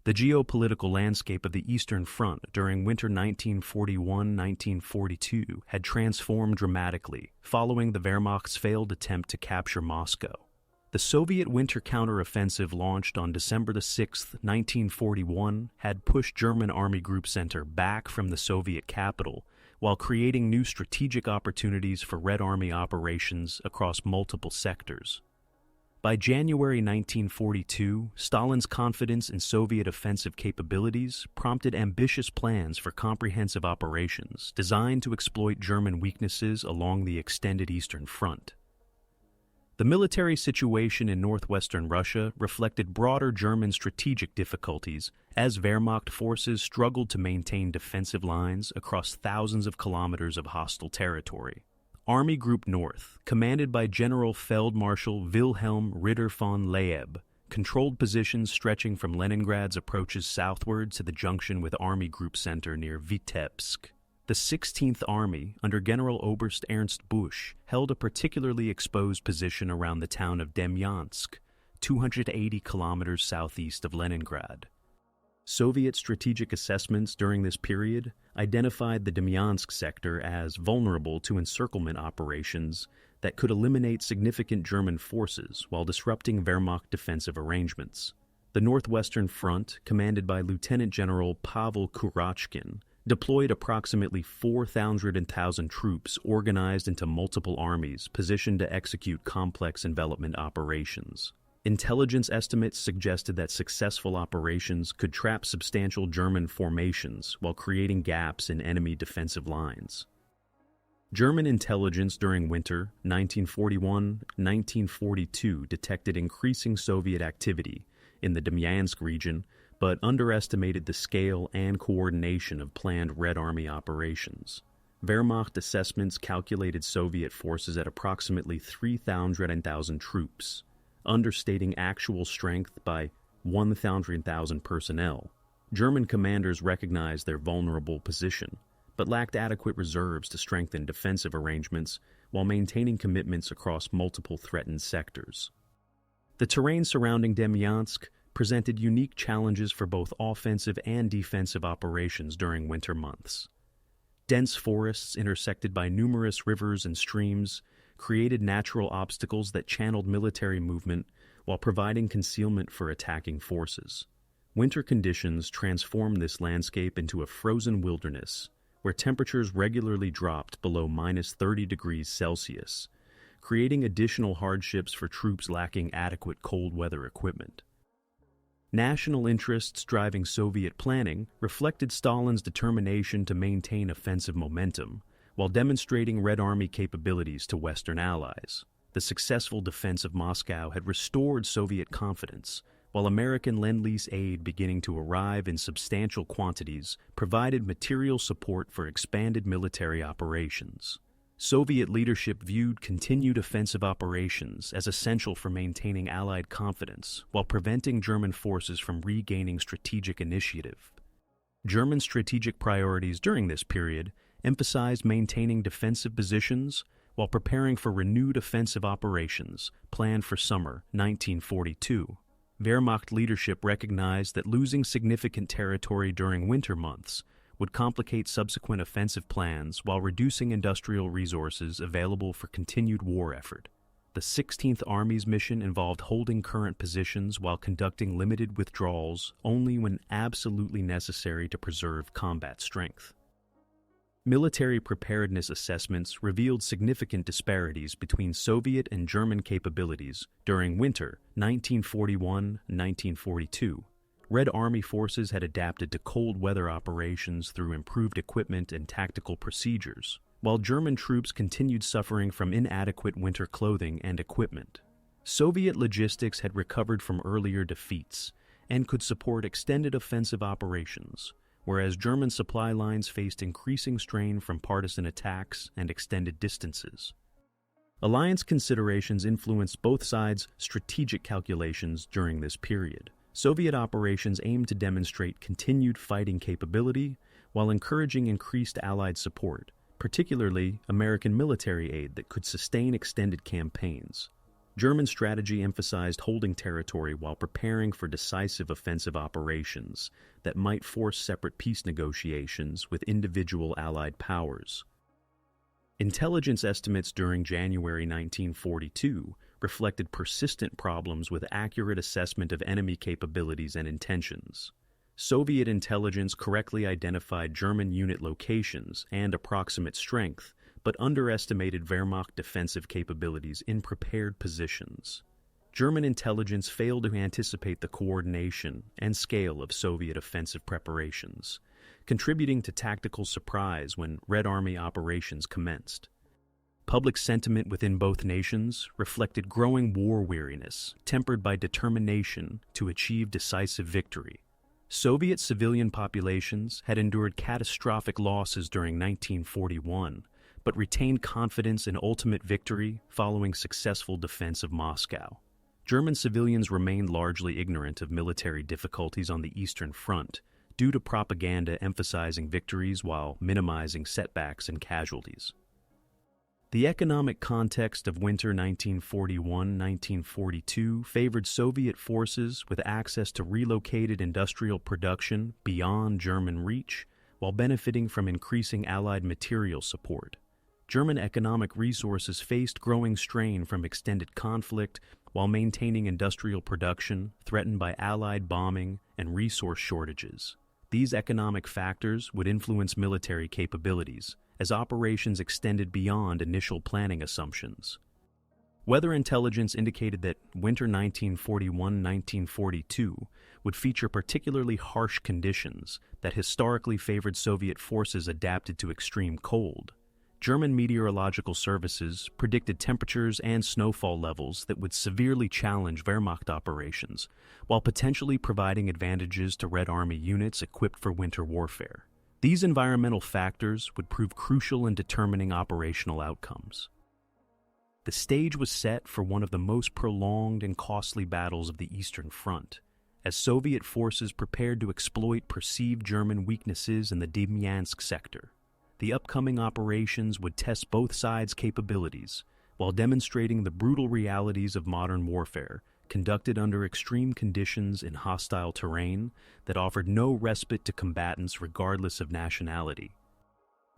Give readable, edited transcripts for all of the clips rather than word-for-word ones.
The geopolitical landscape of the Eastern Front during winter 1941-1942 had transformed dramatically following the Wehrmacht's failed attempt to capture Moscow. The Soviet winter counteroffensive launched on December 6, 1941, had pushed German Army Group Center back from the Soviet capital while creating new strategic opportunities for Red Army operations across multiple sectors. By January 1942, Stalin's confidence in Soviet offensive capabilities prompted ambitious plans for comprehensive operations designed to exploit German weaknesses along the extended Eastern Front. The military situation in northwestern Russia reflected broader German strategic difficulties as Wehrmacht forces struggled to maintain defensive lines across thousands of kilometers of hostile territory. Army Group North, commanded by General Feldmarschall Wilhelm Ritter von Leeb, controlled positions stretching from Leningrad's approaches southward to the junction with Army Group Center near Vitebsk. The 16th Army, under General Oberst Ernst Busch, held a particularly exposed position around the town of Demyansk, 280 kilometers southeast of Leningrad. Soviet strategic assessments during this period identified the Demyansk sector as vulnerable to encirclement operations that could eliminate significant German forces while disrupting Wehrmacht defensive arrangements. The Northwestern Front, commanded by Lieutenant General Pavel Kurachkin, deployed approximately 4,000 troops organized into multiple armies positioned to execute complex envelopment operations. Intelligence estimates suggested that successful operations could trap substantial German formations while creating gaps in enemy defensive lines. German intelligence during winter 1941-1942 detected increasing Soviet activity in the Demyansk region, but underestimated the scale and coordination of planned Red Army operations. Wehrmacht assessments calculated Soviet forces at approximately 300,000 troops, understating actual strength by 100,000 personnel. German commanders recognized their vulnerable position, but lacked adequate reserves to strengthen defensive arrangements while maintaining commitments across multiple threatened sectors. The terrain surrounding Demyansk presented unique challenges for both offensive and defensive operations during winter months. Dense forests intersected by numerous rivers and streams created natural obstacles that channeled military movement while providing concealment for attacking forces. Winter conditions transformed this landscape into a frozen wilderness where temperatures regularly dropped below -30 degrees Celsius, creating additional hardships for troops lacking adequate cold weather equipment. National interests driving Soviet planning reflected Stalin's determination to maintain offensive momentum, while demonstrating Red Army capabilities to Western allies. The successful defense of Moscow had restored Soviet confidence, while American Lend-Lease aid beginning to arrive in substantial quantities provided material support for expanded military operations. Soviet leadership viewed continued offensive operations as essential for maintaining Allied confidence while preventing German forces from regaining strategic initiative. German strategic priorities during this period emphasized maintaining defensive positions while preparing for renewed offensive operations planned for summer 1942. Wehrmacht leadership recognized that losing significant territory during winter months would complicate subsequent offensive plans while reducing industrial resources available for continued war effort. The 16th Army's mission involved holding current positions while conducting limited withdrawals only when absolutely necessary to preserve combat strength. Military preparedness assessments revealed significant disparities between Soviet and German capabilities during winter 1941-1942. Red Army forces had adapted to cold weather operations through improved equipment and tactical procedures, while German troops continued suffering from inadequate winter clothing and equipment. Soviet logistics had recovered from earlier defeats and could support extended offensive operations, whereas German supply lines faced increasing strain from partisan attacks and extended distances. Alliance considerations influenced both sides' strategic calculations during this period. Soviet operations aimed to demonstrate continued fighting capability while encouraging increased Allied support, particularly American military aid that could sustain extended campaigns. German strategy emphasized holding territory while preparing for decisive offensive operations that might force separate peace negotiations with individual Allied powers. Intelligence estimates during January 1942 reflected persistent problems with accurate assessment of enemy capabilities and intentions. Soviet intelligence correctly identified German unit locations and approximate strength, but underestimated Wehrmacht defensive capabilities in prepared positions. German intelligence failed to anticipate the coordination and scale of Soviet offensive preparations, contributing to tactical surprise when Red Army operations commenced. Public sentiment within both nations reflected growing war weariness, tempered by determination to achieve decisive victory. Soviet civilian populations had endured catastrophic losses during 1941, but retained confidence in ultimate victory following successful defense of Moscow. German civilians remained largely ignorant of military difficulties on the Eastern Front, due to propaganda emphasizing victories while minimizing setbacks and casualties. The economic context of winter 1941-1942 favored Soviet forces with access to relocated industrial production beyond German reach, while benefiting from increasing Allied material support. German economic resources faced growing strain from extended conflict while maintaining industrial production threatened by Allied bombing and resource shortages. These economic factors would influence military capabilities as operations extended beyond initial planning assumptions. Weather intelligence indicated that winter 1941-1942 would feature particularly harsh conditions that historically favored Soviet forces adapted to extreme cold. German meteorological services predicted temperatures and snowfall levels that would severely challenge Wehrmacht operations, while potentially providing advantages to Red Army units equipped for winter warfare. These environmental factors would prove crucial in determining operational outcomes. The stage was set for one of the most prolonged and costly battles of the Eastern Front, as Soviet forces prepared to exploit perceived German weaknesses in the Demyansk sector. The upcoming operations would test both sides' capabilities, while demonstrating the brutal realities of modern warfare, conducted under extreme conditions in hostile terrain that offered no respite to combatants regardless of nationality.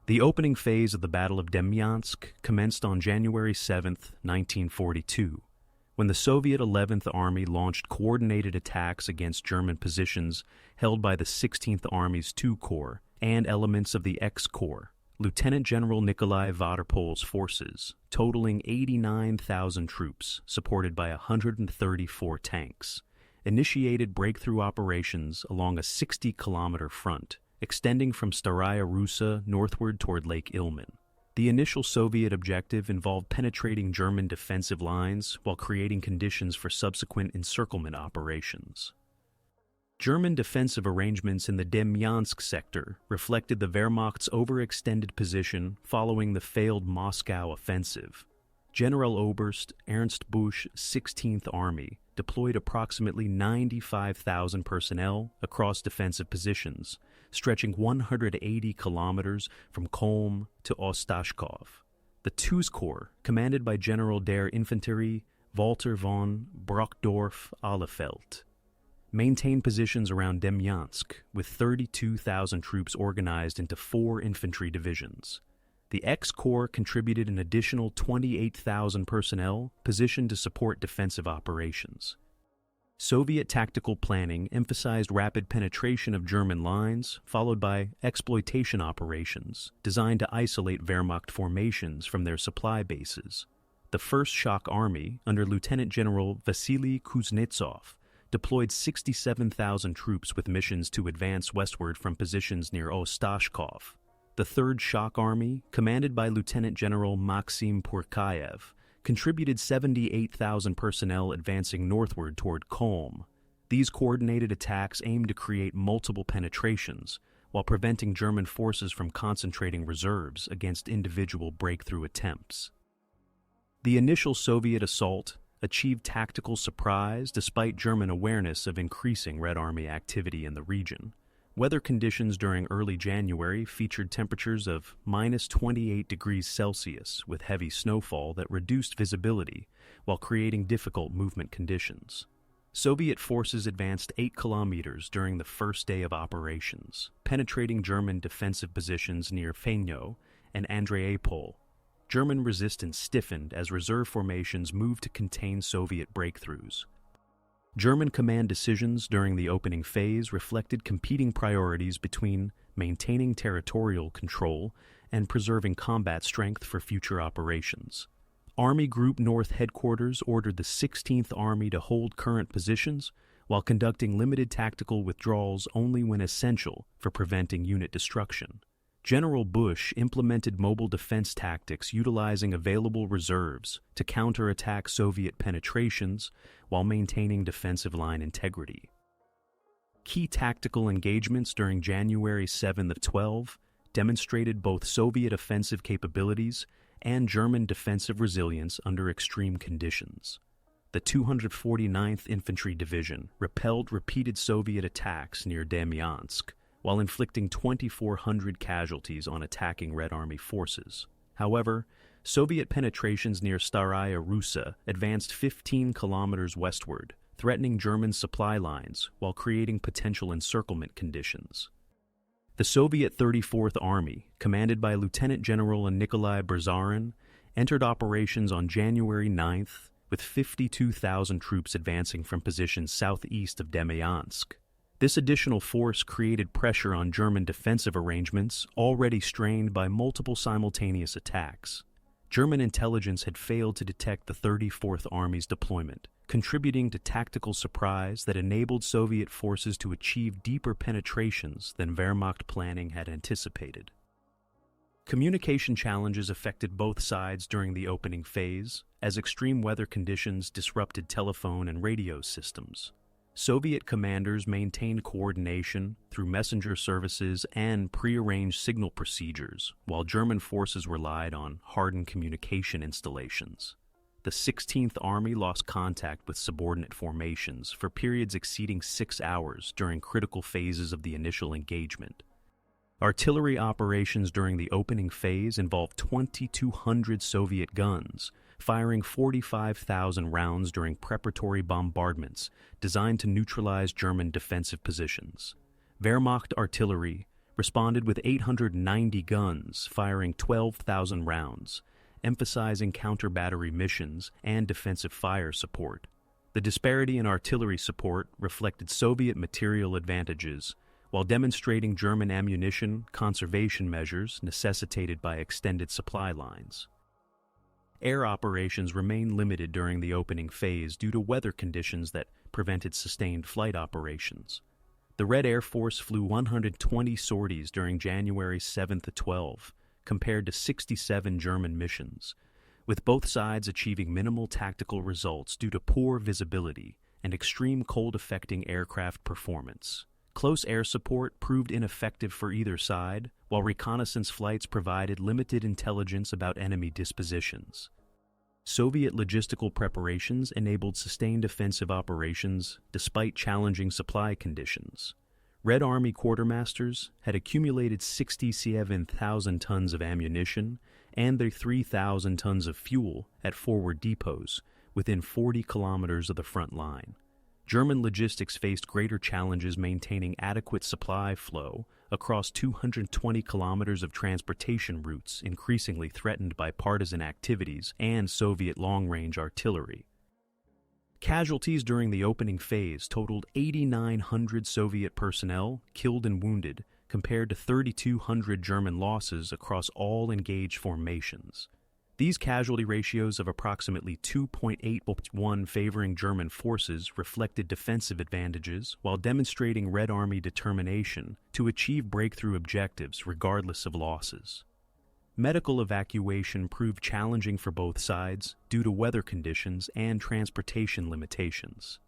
The opening phase of the Battle of Demyansk commenced on January 7, 1942, when the Soviet 11th Army launched coordinated attacks against German positions held by the 16th Army's II Corps and elements of the X Corps, Lieutenant General Nikolai Vaterpol's forces, totaling 89,000 troops, supported by 134 tanks, initiated breakthrough operations along a 60-kilometer front, extending from Staraya Russa northward toward Lake Ilmen. The initial Soviet objective involved penetrating German defensive lines while creating conditions for subsequent encirclement operations. German defensive arrangements in the Demyansk sector reflected the Wehrmacht's overextended position following the failed Moscow offensive. General Oberst Ernst Busch's 16th Army deployed approximately 95,000 personnel across defensive positions, stretching 180 kilometers from Kolm to Ostashkov. The II Corps, commanded by General der Infanterie Walter von Brockdorff-Ahlefeldt, maintained positions around Demyansk, with 32,000 troops organized into 4 infantry divisions. The X Corps contributed an additional 28,000 personnel positioned to support defensive operations. Soviet tactical planning emphasized rapid penetration of German lines, followed by exploitation operations designed to isolate Wehrmacht formations from their supply bases. The First Shock Army, under Lieutenant General Vasily Kuznetsov, deployed 67,000 troops with missions to advance westward from positions near Ostashkov. The Third Shock Army, commanded by Lieutenant General Maxim Pourkayev, contributed 78,000 personnel advancing northward toward Kolm. These coordinated attacks aimed to create multiple penetrations, while preventing German forces from concentrating reserves against individual breakthrough attempts. The initial Soviet assault achieved tactical surprise despite German awareness of increasing Red Army activity in the region. Weather conditions during early January featured temperatures of -28 degrees Celsius with heavy snowfall that reduced visibility while creating difficult movement conditions. Soviet forces advanced 8 kilometers during the first day of operations, penetrating German defensive positions near Fenyo and Andreapol. German resistance stiffened as reserve formations moved to contain Soviet breakthroughs. German command decisions during the opening phase reflected competing priorities between maintaining territorial control and preserving combat strength for future operations. Army Group North Headquarters ordered the 16th Army to hold current positions while conducting limited tactical withdrawals only when essential for preventing unit destruction. General Bush implemented mobile defense tactics utilizing available reserves to counterattack Soviet penetrations while maintaining defensive line integrity. Key tactical engagements during January 7-12 demonstrated both Soviet offensive capabilities and German defensive resilience under extreme conditions. The 249th Infantry Division repelled repeated Soviet attacks near Demyansk, while inflicting 2,400 casualties on attacking Red Army forces. However, Soviet penetrations near Staraya Russa advanced 15 kilometers westward, threatening German supply lines while creating potential encirclement conditions. The Soviet 34th Army, commanded by Lieutenant General Nikolai Berzarin, entered operations on January 9th with 52,000 troops advancing from positions southeast of Demyansk. This additional force created pressure on German defensive arrangements already strained by multiple simultaneous attacks. German intelligence had failed to detect the 34th Army's deployment, contributing to tactical surprise that enabled Soviet forces to achieve deeper penetrations than Wehrmacht planning had anticipated. Communication challenges affected both sides during the opening phase, as extreme weather conditions disrupted telephone and radio systems. Soviet commanders maintained coordination through messenger services and prearranged signal procedures, while German forces relied on hardened communication installations. The 16th Army lost contact with subordinate formations for periods exceeding 6 hours during critical phases of the initial engagement. Artillery operations during the opening phase involved 2,200 Soviet guns, firing 45,000 rounds during preparatory bombardments designed to neutralize German defensive positions. Wehrmacht artillery responded with 890 guns, firing 12,000 rounds, emphasizing counter-battery missions and defensive fire support. The disparity in artillery support reflected Soviet material advantages, while demonstrating German ammunition conservation measures necessitated by extended supply lines. Air operations remained limited during the opening phase due to weather conditions that prevented sustained flight operations. The Red Air Force flew 120 sorties during January 7-12, compared to 67 German missions, with both sides achieving minimal tactical results due to poor visibility and extreme cold affecting aircraft performance. Close air support proved ineffective for either side, while reconnaissance flights provided limited intelligence about enemy dispositions. Soviet logistical preparations enabled sustained offensive operations despite challenging supply conditions. Red Army quartermasters had accumulated 67,000 tons of ammunition and their 3,000 tons of fuel at forward depots within 40 kilometers of the front line. German logistics faced greater challenges maintaining adequate supply flow across 220 kilometers of transportation routes increasingly threatened by partisan activities and Soviet long-range artillery. Casualties during the opening phase totaled 8,900 Soviet personnel killed and wounded, compared to 3,200 German losses across all engaged formations. These casualty ratios of approximately 2.81 favoring German forces reflected defensive advantages while demonstrating Red Army determination to achieve breakthrough objectives regardless of losses. Medical evacuation proved challenging for both sides due to weather conditions and transportation limitations.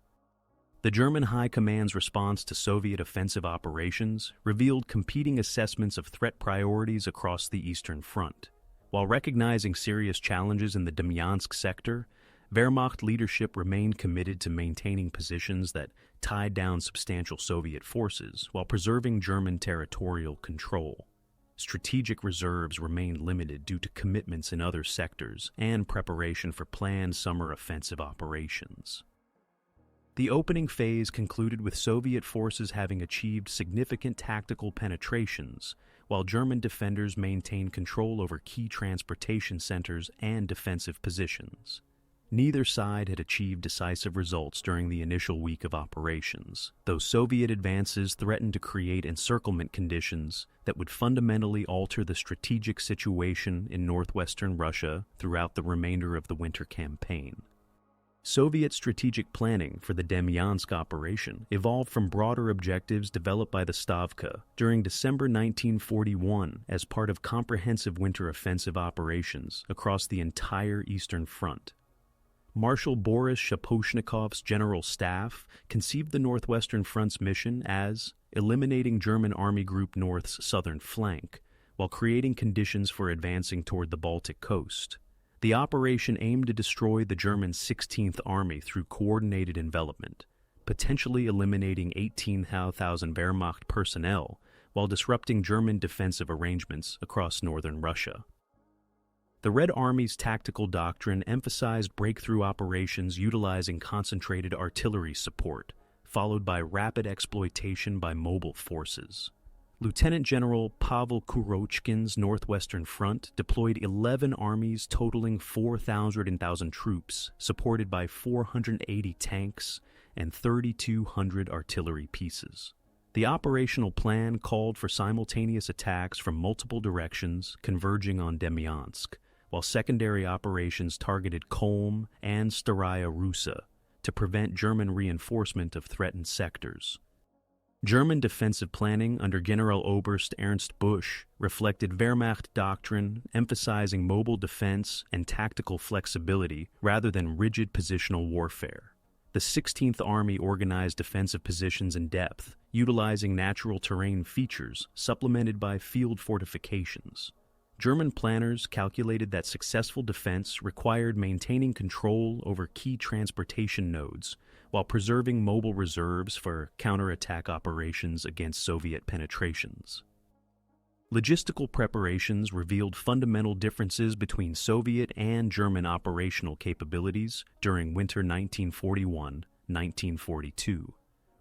The German High Command's response to Soviet offensive operations revealed competing assessments of threat priorities across the Eastern Front. While recognizing serious challenges in the Demyansk sector, Wehrmacht leadership remained committed to maintaining positions that tied down substantial Soviet forces while preserving German territorial control. Strategic reserves remained limited due to commitments in other sectors and preparation for planned summer offensive operations. The opening phase concluded with Soviet forces having achieved significant tactical penetrations, while German defenders maintained control over key transportation centers and defensive positions. Neither side had achieved decisive results during the initial week of operations, though Soviet advances threatened to create encirclement conditions that would fundamentally alter the strategic situation in northwestern Russia throughout the remainder of the winter campaign. Soviet strategic planning for the Demyansk operation evolved from broader objectives developed by the Stavka during December 1941 as part of comprehensive winter offensive operations across the entire Eastern Front. Marshal Boris Shaposhnikov's general staff conceived the Northwestern Front's mission as eliminating German Army Group North's southern flank while creating conditions for advancing toward the Baltic coast. The operation aimed to destroy the German 16th Army through coordinated envelopment, potentially eliminating 18,000 Wehrmacht personnel while disrupting German defensive arrangements across northern Russia. The Red Army's tactical doctrine emphasized breakthrough operations utilizing concentrated artillery support, followed by rapid exploitation by mobile forces. Lieutenant General Pavel Kurochkin's Northwestern Front deployed 11 armies totaling 4,000 troops, supported by 480 tanks and 3,200 artillery pieces. The operational plan called for simultaneous attacks from multiple directions converging on Demyansk, while secondary operations targeted Kolm and Staraya Russa to prevent German reinforcement of threatened sectors. German defensive planning under Generaloberst Ernst Busch reflected Wehrmacht doctrine, emphasizing mobile defense and tactical flexibility rather than rigid positional warfare. The 16th Army organized defensive positions in depth, utilizing natural terrain features supplemented by field fortifications. German planners calculated that successful defense required maintaining control over key transportation nodes while preserving mobile reserves for counterattack operations against Soviet penetrations. Logistical preparations revealed fundamental differences between Soviet and German operational capabilities during winter 1941-1942.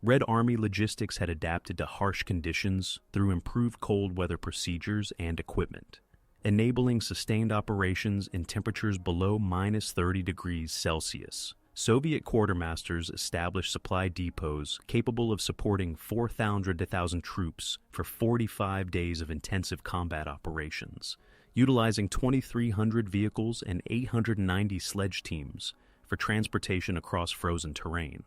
Red Army logistics had adapted to harsh conditions through improved cold weather procedures and equipment, enabling sustained operations in temperatures below -30 degrees Celsius. Soviet quartermasters established supply depots capable of supporting 4,000 to 1,000 troops for 45 days of intensive combat operations, utilizing 2,300 vehicles and 890 sledge teams for transportation across frozen terrain.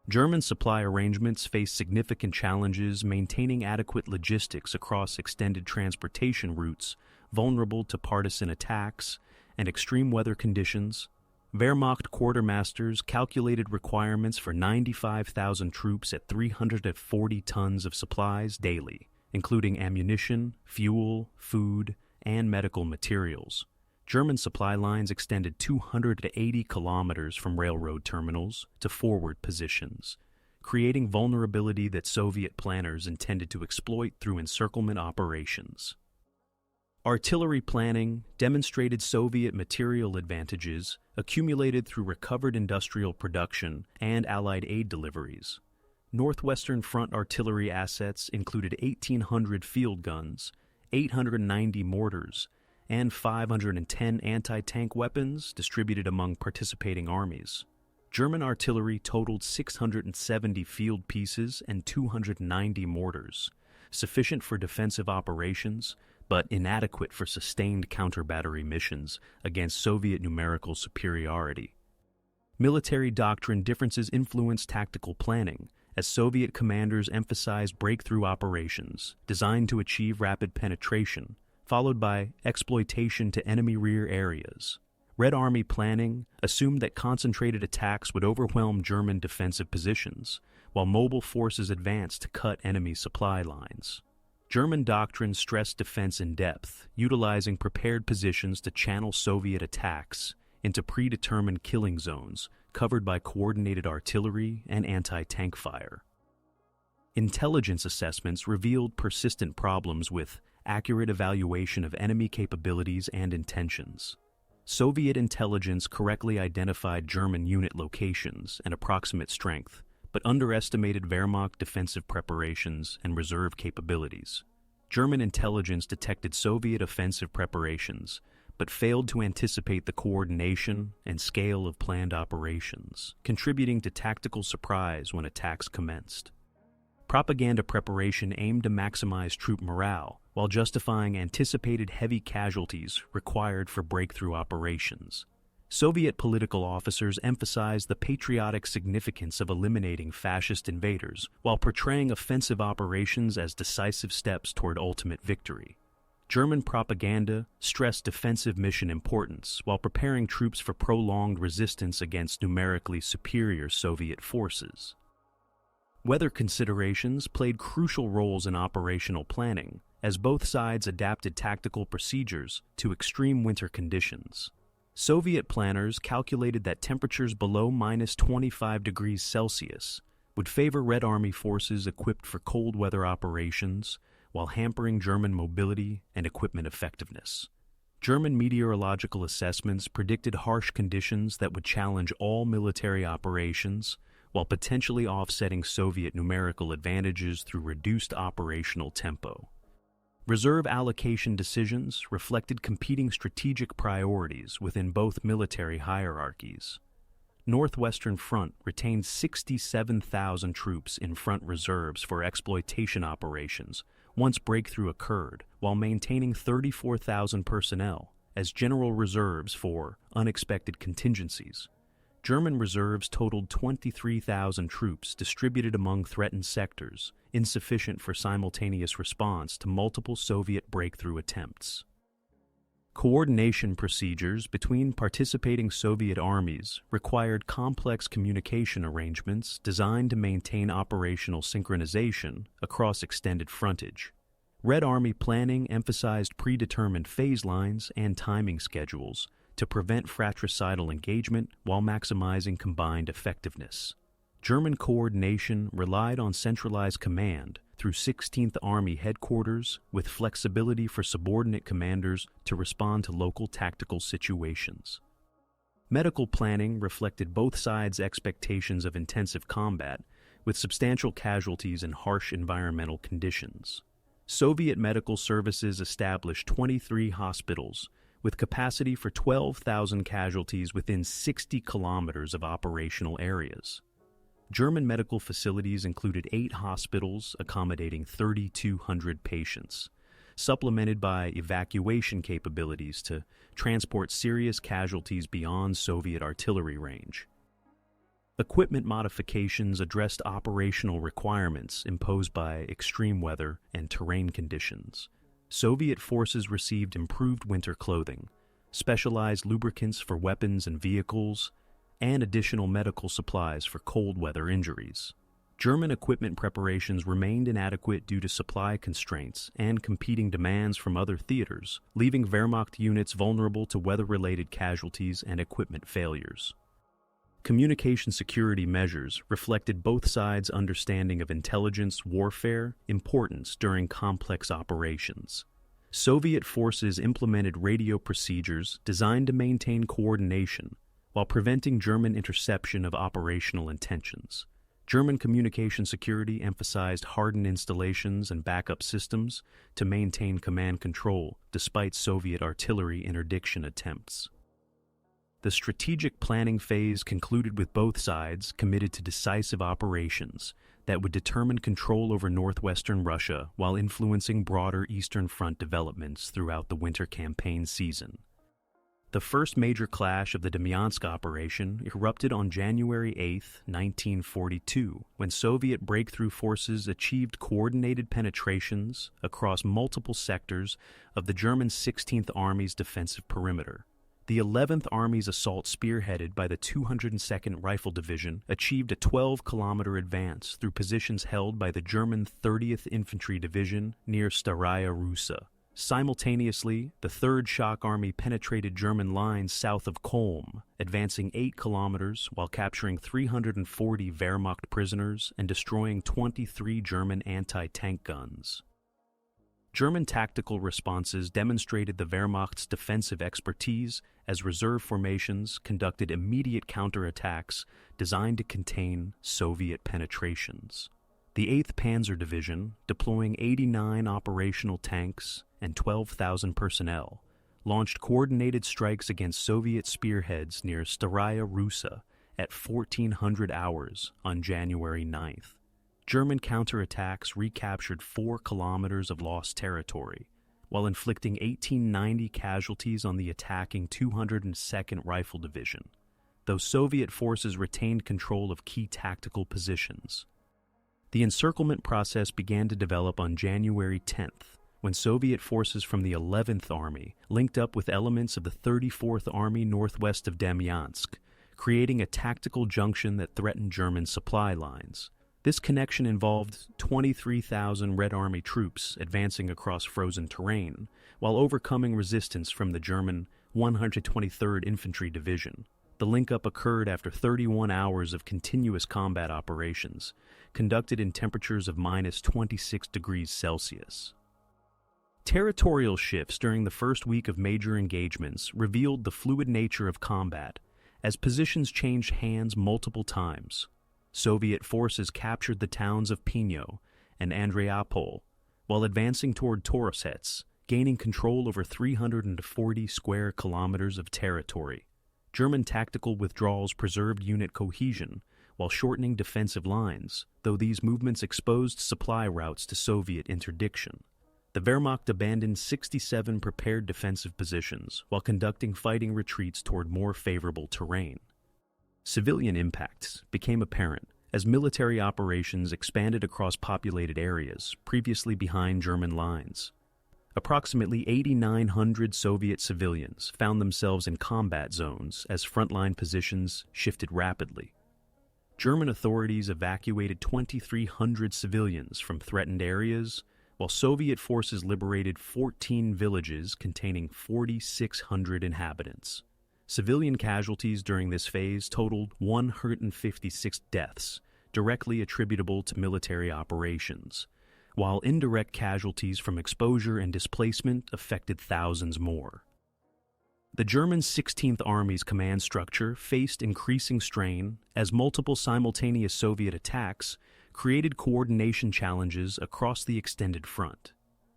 German supply arrangements faced significant challenges maintaining adequate logistics across extended transportation routes vulnerable to partisan attacks and extreme weather conditions. Wehrmacht quartermasters calculated requirements for 95,000 troops at 340 tons of supplies daily, including ammunition, fuel, food, and medical materials. German supply lines extended 280 kilometers from railroad terminals to forward positions, creating vulnerability that Soviet planners intended to exploit through encirclement operations. Artillery planning demonstrated Soviet material advantages accumulated through recovered industrial production and Allied aid deliveries. Northwestern Front artillery assets included 1,800 field guns, 890 mortars, and 510 anti-tank weapons distributed among participating armies. German artillery totaled 670 field pieces and 290 mortars, sufficient for defensive operations, but inadequate for sustained counter-battery missions against Soviet numerical superiority. Military doctrine differences influenced tactical planning, as Soviet commanders emphasized breakthrough operations designed to achieve rapid penetration, followed by exploitation to enemy rear areas. Red Army planning assumed that concentrated attacks would overwhelm German defensive positions, while mobile forces advanced to cut enemy supply lines. German doctrine stressed defense in depth, utilizing prepared positions to channel Soviet attacks, into predetermined killing zones covered by coordinated artillery and anti-tank fire. Intelligence assessments revealed persistent problems with accurate evaluation of enemy capabilities and intentions. Soviet intelligence correctly identified German unit locations and approximate strength, but underestimated Wehrmacht defensive preparations and reserve capabilities. German intelligence detected Soviet offensive preparations, but failed to anticipate the coordination and scale of planned operations, contributing to tactical surprise when attacks commenced. Propaganda preparation aimed to maximize troop morale, while justifying anticipated heavy casualties required for breakthrough operations. Soviet political officers emphasized the patriotic significance of eliminating fascist invaders, while portraying offensive operations as decisive steps toward ultimate victory. German propaganda stressed defensive mission importance while preparing troops for prolonged resistance against numerically superior Soviet forces. Weather considerations played crucial roles in operational planning, as both sides adapted tactical procedures to extreme winter conditions. Soviet planners calculated that temperatures below -25°C would favor Red Army forces equipped for cold weather operations, while hampering German mobility and equipment effectiveness. German meteorological assessments predicted harsh conditions that would challenge all military operations, while potentially offsetting Soviet numerical advantages through reduced operational tempo. Reserve allocation decisions reflected competing strategic priorities within both military hierarchies. Northwestern Front retained 67,000 troops in front reserves for exploitation operations once breakthrough occurred, while maintaining 34,000 personnel as general reserves for unexpected contingencies. German reserves totaled 23,000 troops distributed among threatened sectors, insufficient for simultaneous response to multiple Soviet breakthrough attempts. Coordination procedures between participating Soviet armies required complex communication arrangements designed to maintain operational synchronization across extended frontage. Red Army planning emphasized predetermined phase lines and timing schedules to prevent fratricidal engagement while maximizing combined effectiveness. German coordination relied on centralized command through 16th Army headquarters, with flexibility for subordinate commanders to respond to local tactical situations. Medical planning reflected both sides' expectations of intensive combat, with substantial casualties and harsh environmental conditions. Soviet medical services established 23 hospitals, with capacity for 12,000 casualties within 60 kilometers of operational areas. German medical facilities included 8 hospitals accommodating 3,200 patients, supplemented by evacuation capabilities to transport serious casualties beyond Soviet artillery range. Equipment modifications addressed operational requirements imposed by extreme weather and terrain conditions. Soviet forces received improved winter clothing, specialized lubricants for weapons and vehicles, and additional medical supplies for cold weather injuries. German equipment preparations remained inadequate due to supply constraints and competing demands from other theaters, leaving Wehrmacht units vulnerable to weather-related casualties and equipment failures. Communication security measures reflected both sides' understanding of intelligence warfare importance during complex operations. Soviet forces implemented radio procedures designed to maintain coordination while preventing German interception of operational intentions. German communication security emphasized hardened installations and backup systems to maintain command control despite Soviet artillery interdiction attempts. The strategic planning phase concluded with both sides committed to decisive operations that would determine control over northwestern Russia while influencing broader Eastern Front developments throughout the winter campaign season. The first major clash of the Demyansk operation erupted on January 8, 1942, when Soviet breakthrough forces achieved coordinated penetrations across multiple sectors of the German 16th Army's defensive perimeter. The 11th Army's assault, spearheaded by the 202nd Rifle Division, achieved a 12-kilometer advance through positions held by the German 30th Infantry Division near Staraya Russa. Simultaneously, the Third Shock Army penetrated German lines south of Kulm, advancing 8 kilometers while capturing 340 Wehrmacht prisoners and destroying 23 German anti-tank guns. German tactical responses demonstrated the Wehrmacht's defensive expertise as reserve formations conducted immediate counterattacks designed to contain Soviet penetrations. The 8th Panzer Division, deploying 89 operational tanks and 12,000 personnel, launched coordinated strikes against Soviet spearheads near Staraya Russa at 1400 hours on January 9th. German counterattacks recaptured 4 kilometers of lost territory, while inflicting 1890 casualties on the attacking 202nd Rifle Division, though Soviet forces retained control of key tactical positions. The encirclement process began to develop on January 10th, when Soviet forces from the 11th Army linked up with elements of the 34th Army northwest of Demyansk, creating a tactical junction that threatened German supply lines. This connection involved 23,000 Red Army troops advancing across frozen terrain, while overcoming resistance from the German 123rd Infantry Division. The link-up occurred after 31 hours of continuous combat operations, conducted in temperatures of minus 26 degrees Celsius. Territorial shifts during the first week of major engagements revealed the fluid nature of combat, as positions changed hands multiple times. Soviet forces captured the towns of Pino and Andreapol, while advancing toward Torosets, gaining control over 340 square kilometers of territory. German tactical withdrawals preserved unit cohesion while shortening defensive lines, though these movements exposed supply routes to Soviet interdiction. The Wehrmacht abandoned 67 prepared defensive positions while conducting fighting retreats toward more favorable terrain. Civilian impacts became apparent as military operations expanded across populated areas previously behind German lines. Approximately 8,900 Soviet civilians found themselves in combat zones as frontline positions shifted rapidly. German authorities evacuated 2,300 civilians from threatened areas, while Soviet forces liberated 14 villages containing 4,600 inhabitants. Civilian casualties during this phase totaled 156 deaths, directly attributable to military operations, while indirect casualties from exposure and displacement affected thousands more. The German 16th Army's command structure faced increasing strain as multiple simultaneous Soviet attacks created coordination challenges across the extended front.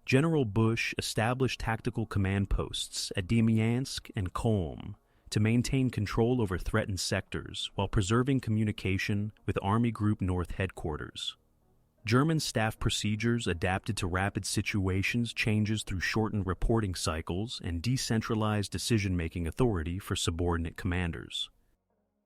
General Bush established tactical command posts at Demyansk and Kulm to maintain control over threatened sectors while preserving communication with Army Group North headquarters. German staff procedures adapted to rapid situations changes through shortened reporting cycles and decentralized decision-making authority for subordinate commanders.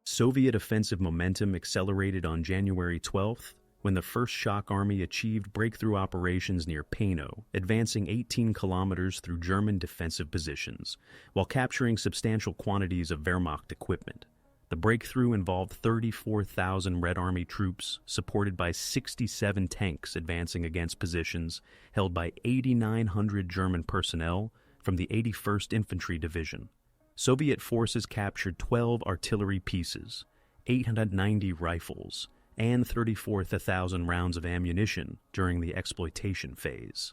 Soviet offensive momentum accelerated on January 12th when the First Shock Army achieved breakthrough operations near Pano, advancing 18 kilometers through German defensive positions, while capturing substantial quantities of Wehrmacht equipment. The breakthrough involved 34,000 Red Army troops, supported by 67 tanks advancing against positions held by 8,900 German personnel from the 81st Infantry Division. Soviet forces captured 12 artillery pieces, 890 rifles, and 34,000 rounds of ammunition during the exploitation phase.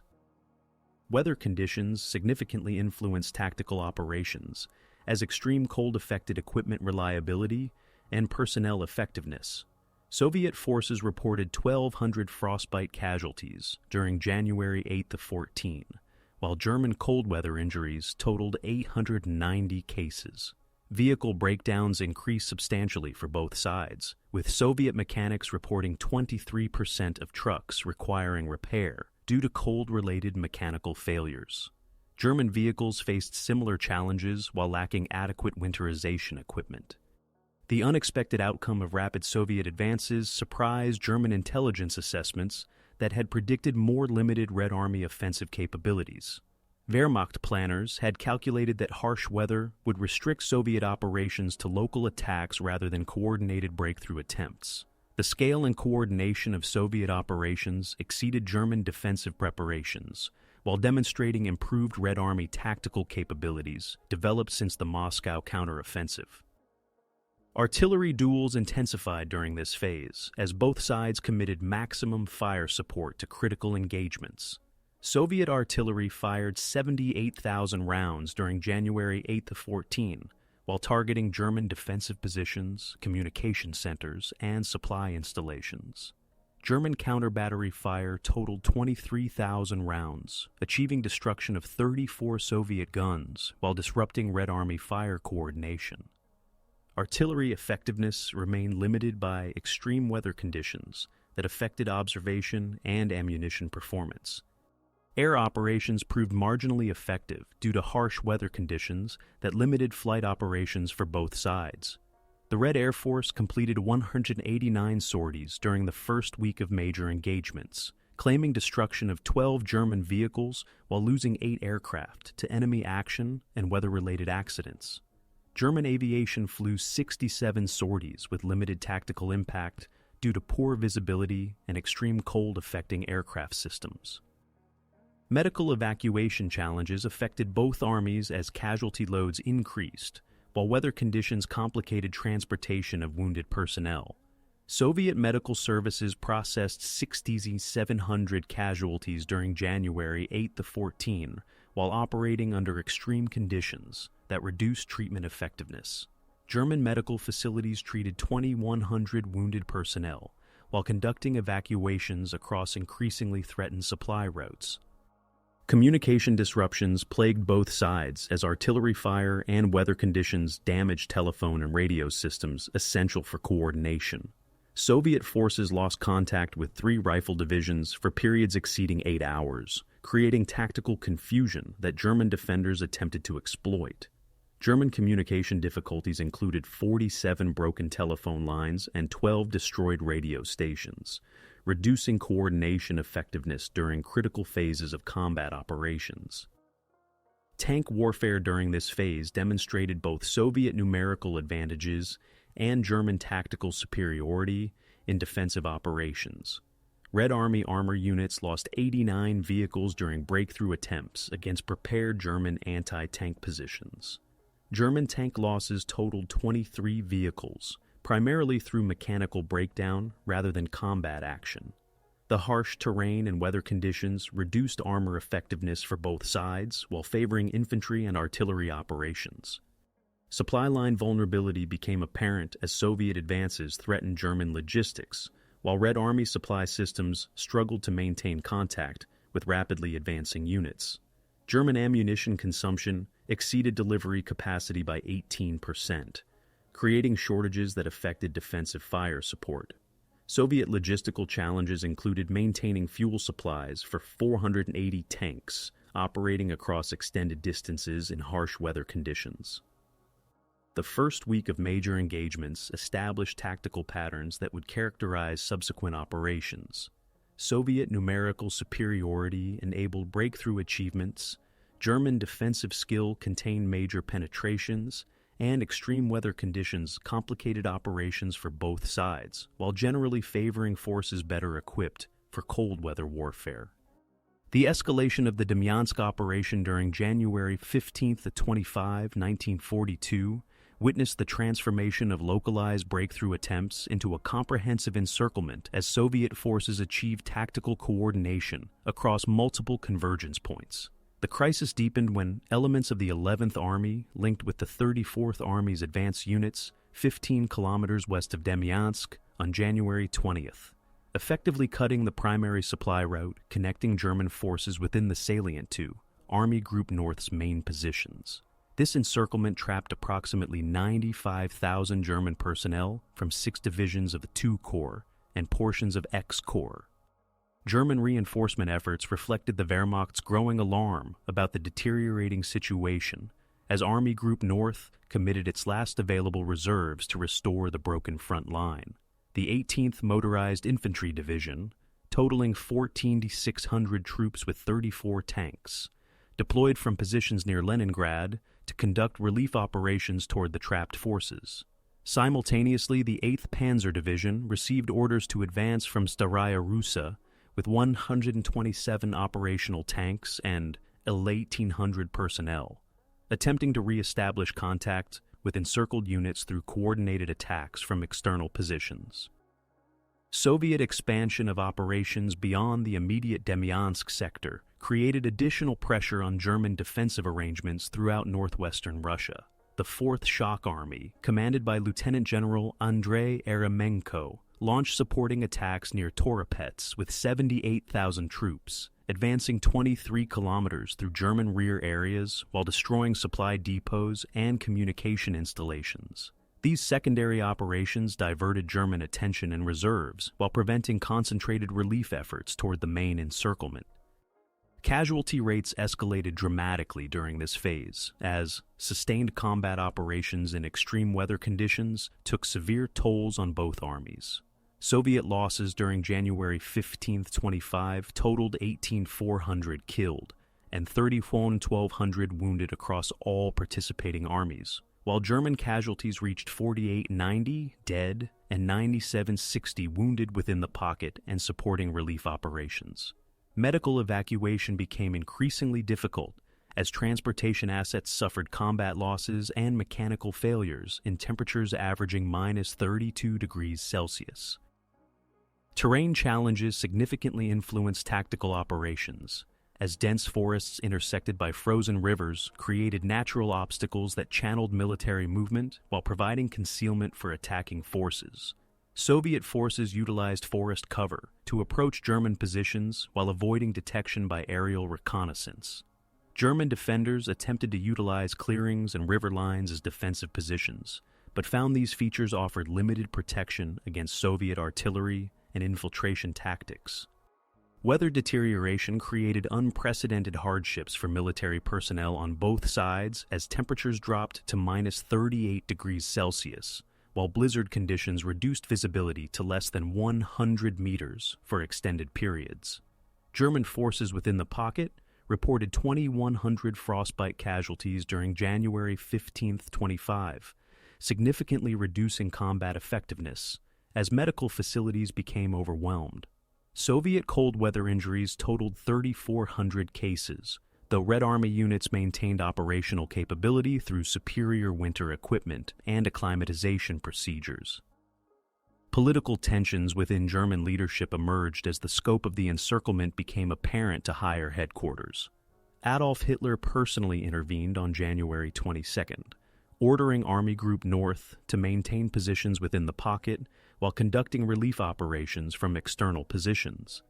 Weather conditions significantly influenced tactical operations, as extreme cold affected equipment reliability and personnel effectiveness. Soviet forces reported 1,200 frostbite casualties during January 8 to 14, while German cold weather injuries totaled 890 cases. Vehicle breakdowns increased substantially for both sides, with Soviet mechanics reporting 23% of trucks requiring repair due to cold-related mechanical failures. German vehicles faced similar challenges while lacking adequate winterization equipment. The unexpected outcome of rapid Soviet advances surprised German intelligence assessments that had predicted more limited Red Army offensive capabilities. Wehrmacht planners had calculated that harsh weather would restrict Soviet operations to local attacks rather than coordinated breakthrough attempts. The scale and coordination of Soviet operations exceeded German defensive preparations, while demonstrating improved Red Army tactical capabilities developed since the Moscow counteroffensive. Artillery duels intensified during this phase, as both sides committed maximum fire support to critical engagements. Soviet artillery fired 78,000 rounds during January 8-14, while targeting German defensive positions, communication centers, and supply installations. German counter-battery fire totaled 23,000 rounds, achieving destruction of 34 Soviet guns while disrupting Red Army fire coordination. Artillery effectiveness remained limited by extreme weather conditions that affected observation and ammunition performance. Air operations proved marginally effective due to harsh weather conditions that limited flight operations for both sides. The Red Air Force completed 189 sorties during the first week of major engagements, claiming destruction of 12 German vehicles while losing 8 aircraft to enemy action and weather-related accidents. German aviation flew 67 sorties with limited tactical impact due to poor visibility and extreme cold affecting aircraft systems. Medical evacuation challenges affected both armies as casualty loads increased, while weather conditions complicated transportation of wounded personnel. Soviet medical services processed 6,700 casualties during January 8-14, while operating under extreme conditions that reduced treatment effectiveness. German medical facilities treated 2,100 wounded personnel, while conducting evacuations across increasingly threatened supply routes. Communication disruptions plagued both sides as artillery fire and weather conditions damaged telephone and radio systems essential for coordination. Soviet forces lost contact with 3 rifle divisions for periods exceeding 8 hours, creating tactical confusion that German defenders attempted to exploit. German communication difficulties included 47 broken telephone lines and 12 destroyed radio stations, reducing coordination effectiveness during critical phases of combat operations. Tank warfare during this phase demonstrated both Soviet numerical advantages and German tactical superiority in defensive operations. Red Army armor units lost 89 vehicles during breakthrough attempts against prepared German anti-tank positions. German tank losses totaled 23 vehicles, primarily through mechanical breakdown rather than combat action. The harsh terrain and weather conditions reduced armor effectiveness for both sides while favoring infantry and artillery operations. Supply line vulnerability became apparent as Soviet advances threatened German logistics, while Red Army supply systems struggled to maintain contact with rapidly advancing units. German ammunition consumption exceeded delivery capacity by 18%, creating shortages that affected defensive fire support. Soviet logistical challenges included maintaining fuel supplies for 480 tanks operating across extended distances in harsh weather conditions. The first week of major engagements established tactical patterns that would characterize subsequent operations. Soviet numerical superiority enabled breakthrough achievements, German defensive skill contained major penetrations, and extreme weather conditions complicated operations for both sides, while generally favoring forces better equipped for cold weather warfare. The escalation of the Demyansk operation during January 15-25, 1942, witnessed the transformation of localized breakthrough attempts into a comprehensive encirclement as Soviet forces achieved tactical coordination across multiple convergence points. The crisis deepened when elements of the 11th Army linked with the 34th Army's advance units 15 kilometers west of Demyansk on January 20th, effectively cutting the primary supply route connecting German forces within the salient to Army Group North's main positions. This encirclement trapped approximately 95,000 German personnel from 6 divisions of the II Corps and portions of X Corps. German reinforcement efforts reflected the Wehrmacht's growing alarm about the deteriorating situation as Army Group North committed its last available reserves to restore the broken front line. The 18th Motorized Infantry Division, totaling 14,600 troops with 34 tanks, deployed from positions near Leningrad to conduct relief operations toward the trapped forces. Simultaneously, the 8th Panzer Division received orders to advance from Staraya Russa with 127 operational tanks and 1,800 personnel, attempting to re-establish contact with encircled units through coordinated attacks from external positions. Soviet expansion of operations beyond the immediate Demyansk sector created additional pressure on German defensive arrangements throughout northwestern Russia. The 4th Shock Army, commanded by Lieutenant General Andrei Eremenko, launched supporting attacks near Toropets with 78,000 troops, advancing 23 kilometers through German rear areas while destroying supply depots and communication installations. These secondary operations diverted German attention and reserves while preventing concentrated relief efforts toward the main encirclement. Casualty rates escalated dramatically during this phase, as sustained combat operations in extreme weather conditions took severe tolls on both armies. Soviet losses during January 15-25 totaled 18,400 killed and 31,200 wounded across all participating armies, while German casualties reached 4,890 dead and 9,760 wounded within the pocket and supporting relief operations. Medical evacuation became increasingly difficult as transportation assets suffered combat losses and mechanical failures in temperatures averaging minus 32 degrees Celsius. Terrain challenges significantly influenced tactical operations, as dense forests intersected by frozen rivers created natural obstacles that channeled military movement while providing concealment for attacking forces. Soviet forces utilized forest cover to approach German positions while avoiding detection by aerial reconnaissance. German defenders attempted to utilize clearings and river lines as defensive positions, but found these features offered limited protection against Soviet artillery and infiltration tactics. Weather deterioration created unprecedented hardships for military personnel on both sides as temperatures dropped to minus 38 degrees Celsius, while blizzard conditions reduced visibility to less than 100 meters for extended periods. German forces within the pocket reported 2,100 frostbite casualties during January 15-25, significantly reducing combat effectiveness as medical facilities became overwhelmed. Soviet cold weather injuries totaled 3,400 cases, though Red Army units maintained operational capability through superior winter equipment and acclimatization procedures. Political tensions within German leadership emerged as the scope of the encirclement became apparent to higher headquarters. Adolf Hitler personally intervened on January 22nd, ordering Army Group North to maintain positions within the pocket while conducting relief operations from external positions.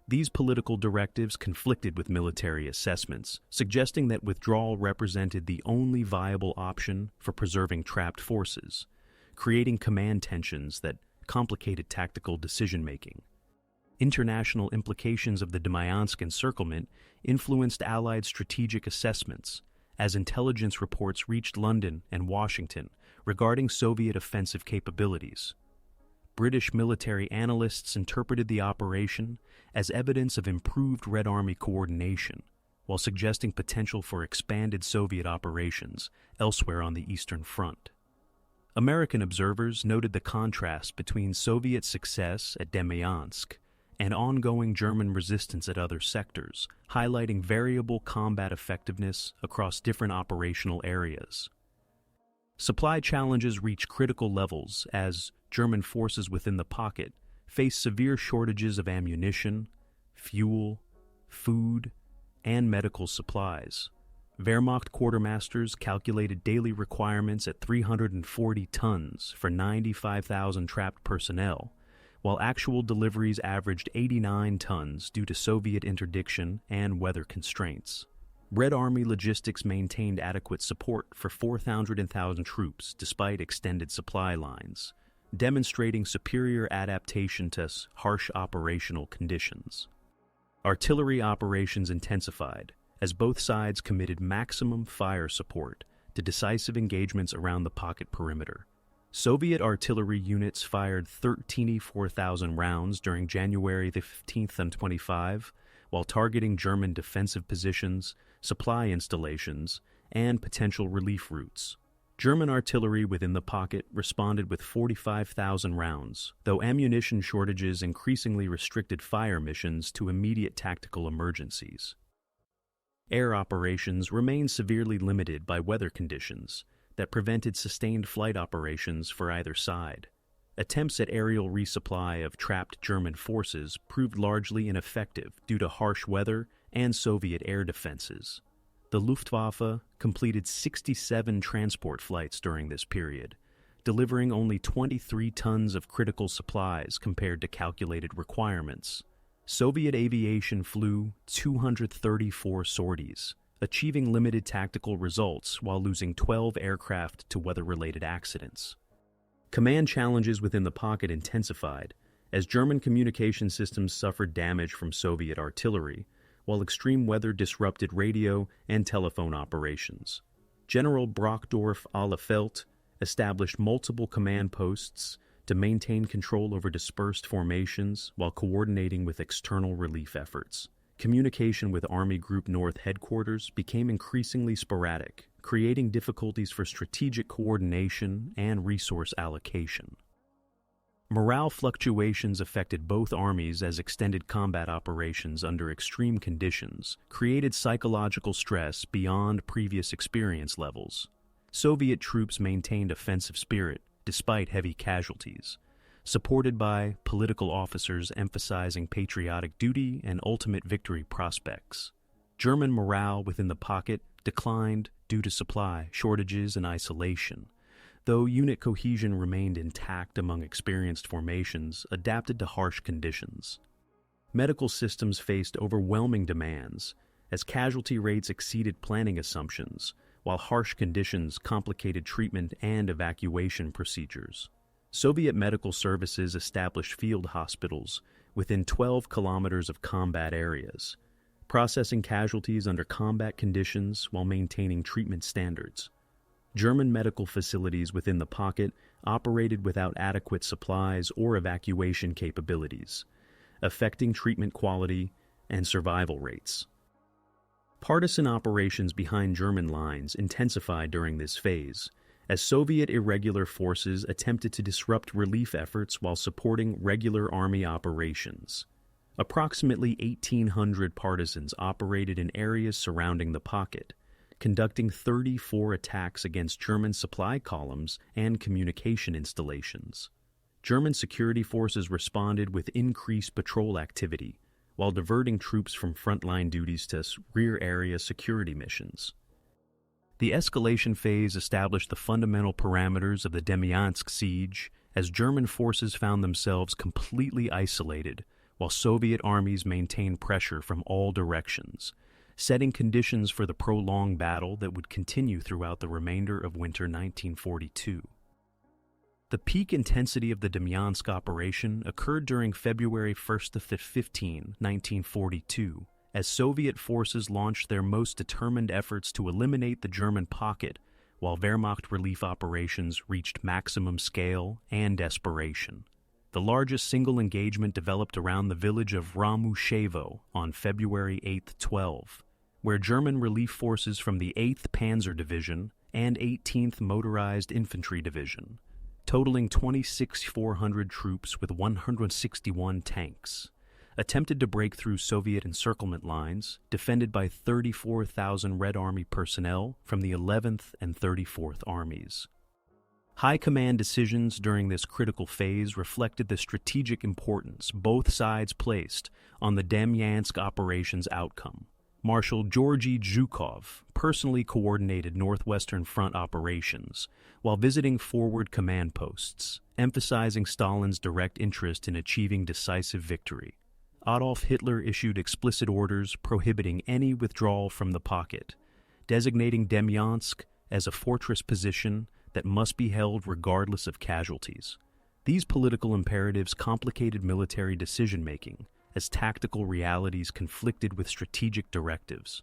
These political directives conflicted with military assessments, suggesting that withdrawal represented the only viable option for preserving trapped forces, creating command tensions that complicated tactical decision-making. International implications of the Demyansk encirclement influenced Allied strategic assessments, as intelligence reports reached London and Washington regarding Soviet offensive capabilities. British military analysts interpreted the operation as evidence of improved Red Army coordination, while suggesting potential for expanded Soviet operations elsewhere on the Eastern Front. American observers noted the contrast between Soviet success at Demyansk and ongoing German resistance at other sectors, highlighting variable combat effectiveness across different operational areas. Supply challenges reached critical levels as German forces within the pocket faced severe shortages of ammunition, fuel, food, and medical supplies. Wehrmacht quartermasters calculated daily requirements at 340 tons for 95,000 trapped personnel, while actual deliveries averaged 89 tons due to Soviet interdiction and weather constraints. Red Army logistics maintained adequate support for 4,000 troops despite extended supply lines, demonstrating superior adaptation to harsh operational conditions. Artillery operations intensified as both sides committed maximum fire support to decisive engagements around the pocket perimeter. Soviet artillery units fired 13,400 rounds during January 15th and 25, while targeting German defensive positions, supply installations, and potential relief routes. German artillery within the pocket responded with 45,000 rounds, though ammunition shortages increasingly restricted fire missions to immediate tactical emergencies. Air operations remained severely limited by weather conditions that prevented sustained flight operations for either side. Attempts at aerial resupply of trapped German forces proved largely ineffective due to harsh weather and Soviet air defenses. The Luftwaffe completed 67 transport flights during this period, delivering only 23 tons of critical supplies compared to calculated requirements. Soviet aviation flew 234 sorties, achieving limited tactical results while losing 12 aircraft to weather-related accidents. Command challenges within the pocket intensified as German communication systems suffered damage from Soviet artillery, while extreme weather disrupted radio and telephone operations. General Brockdorff-Ahlefeldt established multiple command posts to maintain control over dispersed formations while coordinating with external relief efforts. Communication with Army Group North headquarters became increasingly sporadic, creating difficulties for strategic coordination and resource allocation. Morale fluctuations affected both armies as extended combat operations under extreme conditions created psychological stress beyond previous experience levels. Soviet troops maintained offensive spirit despite heavy casualties, supported by political officers emphasizing patriotic duty and ultimate victory prospects. German morale within the pocket declined due to supply shortages and isolation, though unit cohesion remained intact among experienced formations adapted to harsh conditions. Medical systems faced overwhelming demands as casualty rates exceeded planning assumptions, while harsh conditions complicated treatment and evacuation procedures. Soviet medical services established field hospitals within 12 kilometers of combat areas, processing casualties under combat conditions while maintaining treatment standards. German medical facilities within the pocket operated without adequate supplies or evacuation capabilities, affecting treatment quality and survival rates. Partisan operations behind German lines intensified during this phase, as Soviet irregular forces attempted to disrupt relief efforts while supporting regular army operations. Approximately 1,800 partisans operated in areas surrounding the pocket, conducting 34 attacks against German supply columns and communication installations. German security forces responded with increased patrol activity, while diverting troops from frontline duties to rear area security missions. The escalation phase established the fundamental parameters of the Demyansk siege as German forces found themselves completely isolated, while Soviet armies maintained pressure from all directions, setting conditions for the prolonged battle that would continue throughout the remainder of winter 1942. The peak intensity of the Demyansk operation occurred during February 1st to 15, 1942, as Soviet forces launched their most determined efforts to eliminate the German pocket, while Wehrmacht relief operations reached maximum scale and desperation. The largest single engagement developed around the village of Ramushevo on February 8-12, where German relief forces from the 8th Panzer Division and 18th Motorized Infantry Division, totaling 26,400 troops with 161 tanks, attempted to break through Soviet encirclement lines defended by 34,000 Red Army personnel from the 11th and 34th Armies. High command decisions during this critical phase reflected the strategic importance both sides placed on the Demyansk operation's outcome. Marshal Georgy Zhukov personally coordinated Northwestern Front operations while visiting forward command posts, emphasizing Stalin's direct interest in achieving decisive victory. Adolf Hitler issued explicit orders prohibiting any withdrawal from the pocket, designating Demyansk as a fortress position that must be held regardless of casualties. These political imperatives complicated military decision-making as tactical realities conflicted with strategic directives.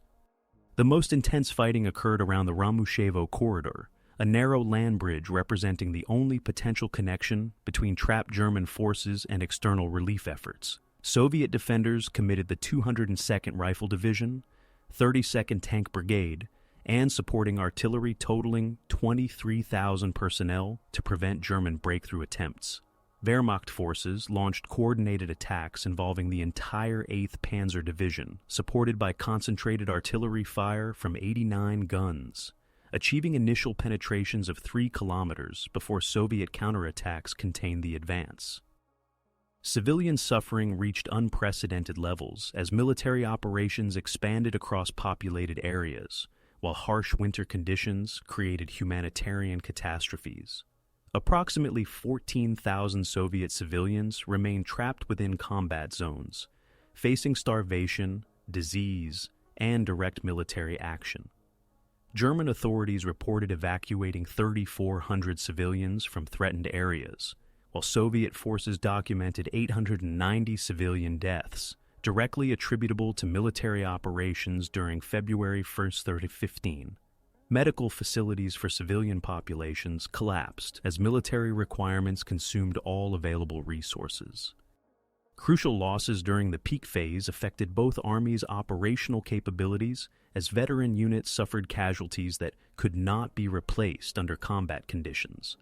The most intense fighting occurred around the Ramushevo corridor, a narrow land bridge representing the only potential connection between trapped German forces and external relief efforts. Soviet defenders committed the 202nd Rifle Division, 32nd Tank Brigade, and supporting artillery totaling 23,000 personnel to prevent German breakthrough attempts. Wehrmacht forces launched coordinated attacks involving the entire 8th Panzer Division, supported by concentrated artillery fire from 89 guns, achieving initial penetrations of 3 kilometers before Soviet counterattacks contained the advance. Civilian suffering reached unprecedented levels as military operations expanded across populated areas, while harsh winter conditions created humanitarian catastrophes. Approximately 14,000 Soviet civilians remained trapped within combat zones, facing starvation, disease, and direct military action. German authorities reported evacuating 3,400 civilians from threatened areas, while Soviet forces documented 890 civilian deaths, directly attributable to military operations during February 1, 2015. Medical facilities for civilian populations collapsed as military requirements consumed all available resources. Crucial losses during the peak phase affected both armies' operational capabilities, as veteran units suffered casualties that could not be replaced under combat conditions.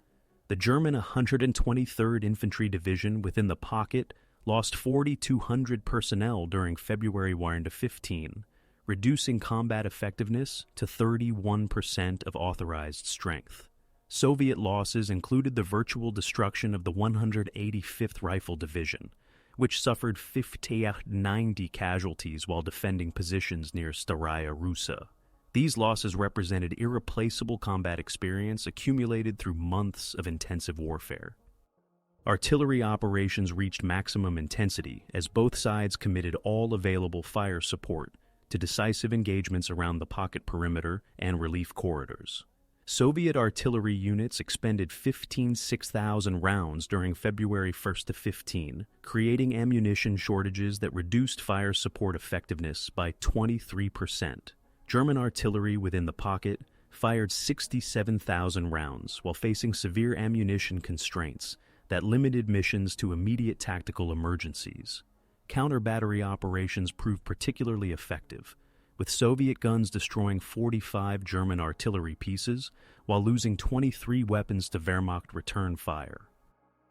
The German 123rd Infantry Division within the pocket lost 4,200 personnel during February 1 to 15, reducing combat effectiveness to 31% of authorized strength. Soviet losses included the virtual destruction of the 185th Rifle Division, which suffered 90 casualties while defending positions near Staraya Russa. These losses represented irreplaceable combat experience accumulated through months of intensive warfare. Artillery operations reached maximum intensity as both sides committed all available fire support to decisive engagements around the pocket perimeter and relief corridors. Soviet artillery units expended 6,000 rounds during February 1 to 15, creating ammunition shortages that reduced fire support effectiveness by 23%. German artillery within the pocket fired 67,000 rounds while facing severe ammunition constraints that limited missions to immediate tactical emergencies. Counter-battery operations proved particularly effective, with Soviet guns destroying 45 German artillery pieces while losing 23 weapons to Wehrmacht return fire.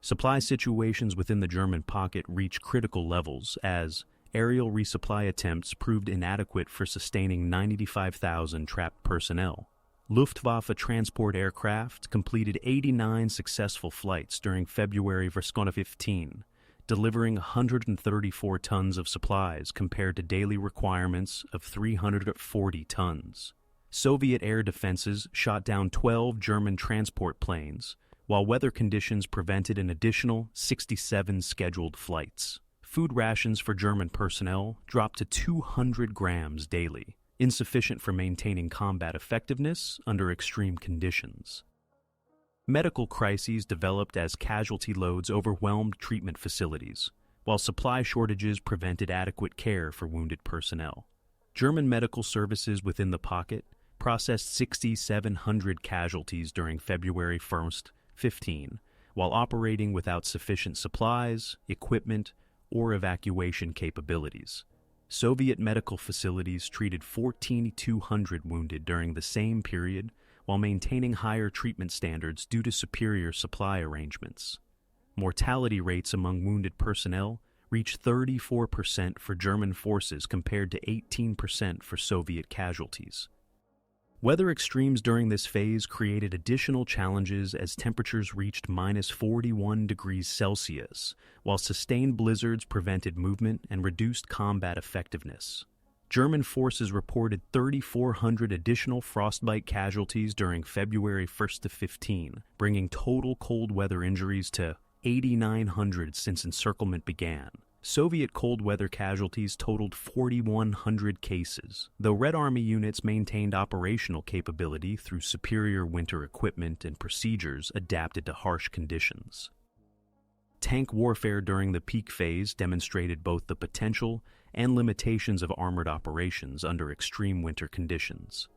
Supply situations within the German pocket reached critical levels as aerial resupply attempts proved inadequate for sustaining 95,000 trapped personnel. Luftwaffe transport aircraft completed 89 successful flights during February 15, delivering 134 tons of supplies compared to daily requirements of 340 tons. Soviet air defenses shot down 12 German transport planes, while weather conditions prevented an additional 67 scheduled flights. Food rations for German personnel dropped to 200 grams daily, insufficient for maintaining combat effectiveness under extreme conditions. Medical crises developed as casualty loads overwhelmed treatment facilities, while supply shortages prevented adequate care for wounded personnel. German medical services within the pocket processed 6,700 casualties during February 1, 15, while operating without sufficient supplies, equipment, or evacuation capabilities. Soviet medical facilities treated 14,200 wounded during the same period, while maintaining higher treatment standards due to superior supply arrangements. Mortality rates among wounded personnel reached 34% for German forces compared to 18% for Soviet casualties. Weather extremes during this phase created additional challenges as temperatures reached -41 degrees Celsius, while sustained blizzards prevented movement and reduced combat effectiveness. German forces reported 3,400 additional frostbite casualties during February 1 to 15, bringing total cold weather injuries to 8,900 since encirclement began. Soviet cold weather casualties totaled 4,100 cases, though Red Army units maintained operational capability through superior winter equipment and procedures adapted to harsh conditions. Tank warfare during the peak phase demonstrated both the potential and limitations of armored operations under extreme winter conditions.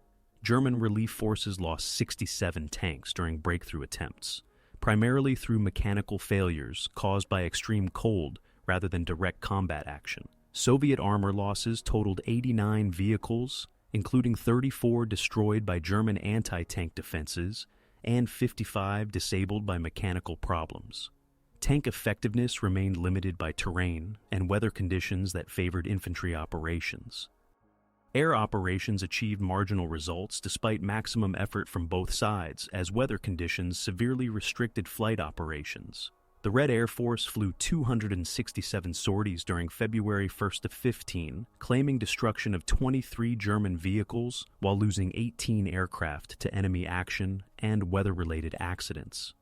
German relief forces lost 67 tanks during breakthrough attempts, primarily through mechanical failures caused by extreme cold rather than direct combat action. Soviet armor losses totaled 89 vehicles, including 34 destroyed by German anti-tank defenses and 55 disabled by mechanical problems. Tank effectiveness remained limited by terrain and weather conditions that favored infantry operations. Air operations achieved marginal results despite maximum effort from both sides, as weather conditions severely restricted flight operations. The Red Air Force flew 267 sorties during February 1st to 15, claiming destruction of 23 German vehicles while losing 18 aircraft to enemy action and weather-related accidents.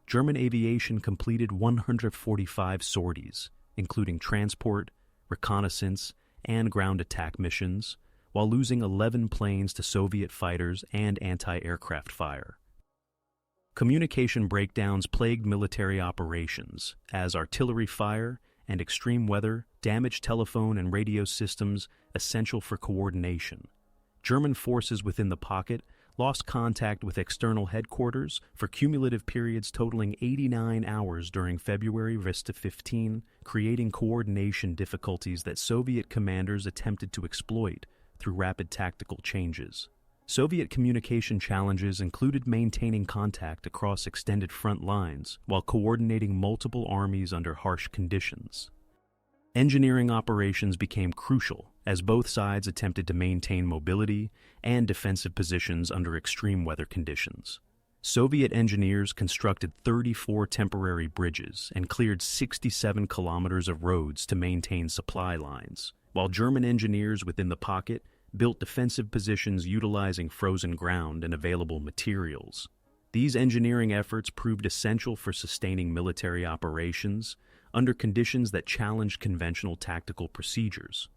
German aviation completed 145 sorties, including transport, reconnaissance, and ground attack missions, while losing 11 planes to Soviet fighters and anti-aircraft fire. Communication breakdowns plagued military operations, as artillery fire and extreme weather damaged telephone and radio systems essential for coordination. German forces within the pocket lost contact with external headquarters for cumulative periods totaling 89 hours during February 1st to 15, creating coordination difficulties that Soviet commanders attempted to exploit through rapid tactical changes. Soviet communication challenges included maintaining contact across extended front lines while coordinating multiple armies under harsh conditions. Engineering operations became crucial as both sides attempted to maintain mobility and defensive positions under extreme weather conditions. Soviet engineers constructed 34 temporary bridges and cleared 67 kilometers of roads to maintain supply lines, while German engineers within the pocket built defensive positions utilizing frozen ground and available materials. These engineering efforts proved essential for sustaining military operations under conditions that challenged conventional tactical procedures.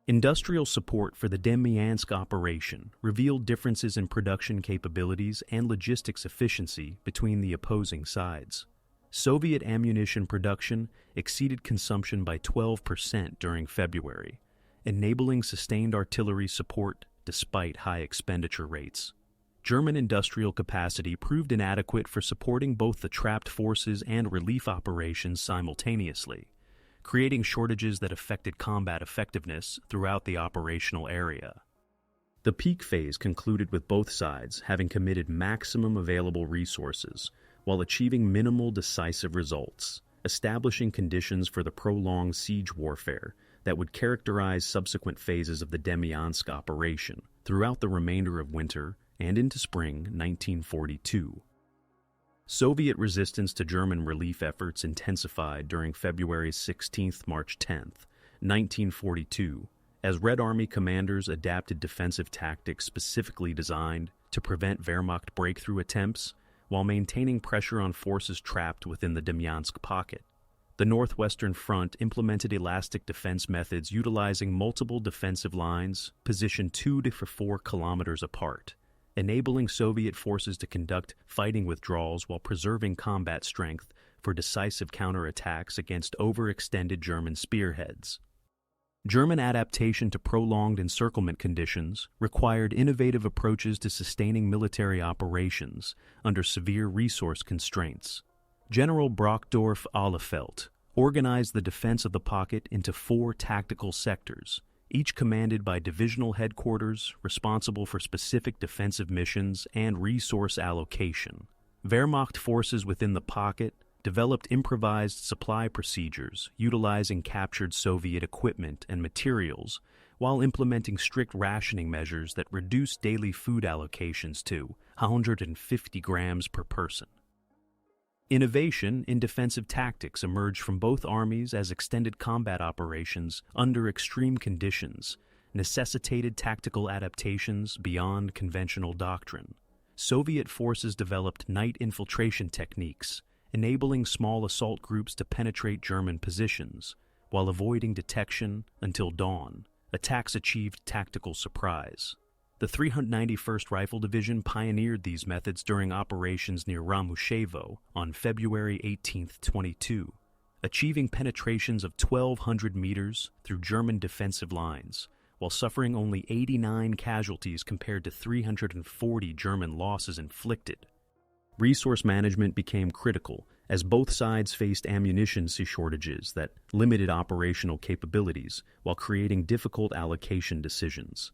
Industrial support for the Demyansk operation revealed differences in production capabilities and logistics efficiency between the opposing sides. Soviet ammunition production exceeded consumption by 12% during February, enabling sustained artillery support despite high expenditure rates. German industrial capacity proved inadequate for supporting both the trapped forces and relief operations simultaneously, creating shortages that affected combat effectiveness throughout the operational area. The peak phase concluded with both sides having committed maximum available resources while achieving minimal decisive results, establishing conditions for the prolonged siege warfare that would characterize subsequent phases of the Demyansk operation throughout the remainder of winter and into spring 1942. Soviet resistance to German relief efforts intensified during February 16–March 10th, 1942, as Red Army commanders adapted defensive tactics specifically designed to prevent Wehrmacht breakthrough attempts while maintaining pressure on forces trapped within the Demyansk pocket. The Northwestern Front implemented elastic defense methods utilizing multiple defensive lines positioned 2 to 4 kilometers apart, enabling Soviet forces to conduct fighting withdrawals while preserving combat strength for decisive counterattacks against overextended German spearheads. German adaptation to prolonged encirclement conditions required innovative approaches to sustaining military operations under severe resource constraints. General Brockdorff-Ahlefeldt organized the defense of the pocket into 4 tactical sectors, each commanded by divisional headquarters responsible for specific defensive missions and resource allocation. Wehrmacht forces within the pocket developed improvised supply procedures utilizing captured Soviet equipment and materials while implementing strict rationing measures that reduced daily food allocations to 150 grams per person. Innovation in defensive tactics emerged from both armies as extended combat operations under extreme conditions necessitated tactical adaptations beyond conventional doctrine. Soviet forces developed night infiltration techniques, enabling small assault groups to penetrate German positions while avoiding detection until dawn. Attacks achieved tactical surprise. The 391st Rifle Division pioneered these methods during operations near Ramushevo on February 18, 22, achieving penetrations of 1,200 meters through German defensive lines, while suffering only 89 casualties compared to 340 German losses inflicted. Resource management became critical as both sides faced ammunition shortages that limited operational capabilities while creating difficult allocation decisions.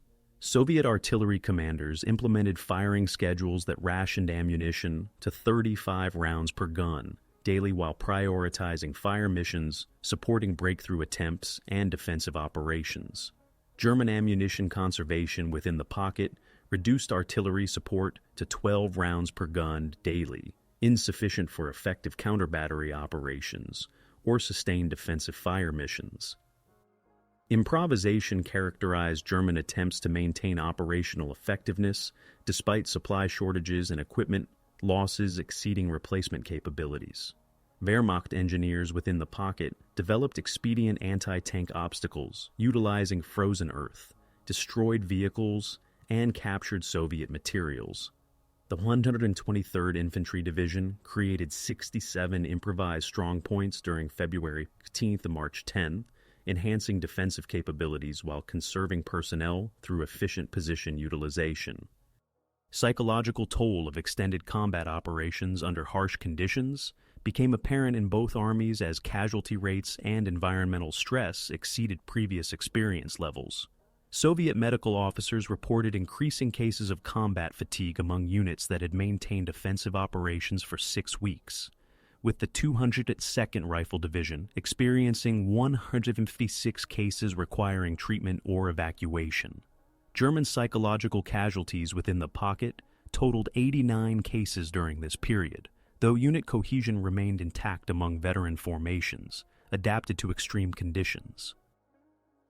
Soviet artillery commanders implemented firing schedules that rationed ammunition to 35 rounds per gun daily while prioritizing fire missions, supporting breakthrough attempts, and defensive operations. German ammunition conservation within the pocket reduced artillery support to 12 rounds per gun daily, insufficient for effective counter-battery operations or sustained defensive fire missions. Improvisation characterized German attempts to maintain operational effectiveness despite supply shortages and equipment losses exceeding replacement capabilities. Wehrmacht engineers within the pocket developed expedient anti-tank obstacles utilizing frozen earth, destroyed vehicles, and captured Soviet materials. The 123rd Infantry Division created 67 improvised strongpoints during February 15th to March 10th, enhancing defensive capabilities while conserving personnel through efficient position utilization. Psychological toll of extended combat operations under harsh conditions became apparent in both armies as casualty rates and environmental stress exceeded previous experience levels. Soviet medical officers reported increasing cases of combat fatigue among units that had maintained offensive operations for 6 weeks, with the 202nd Rifle Division experiencing 156 cases requiring treatment or evacuation. German psychological casualties within the pocket totaled 89 cases during this period, though unit cohesion remained intact among veteran formations, adapted to extreme conditions.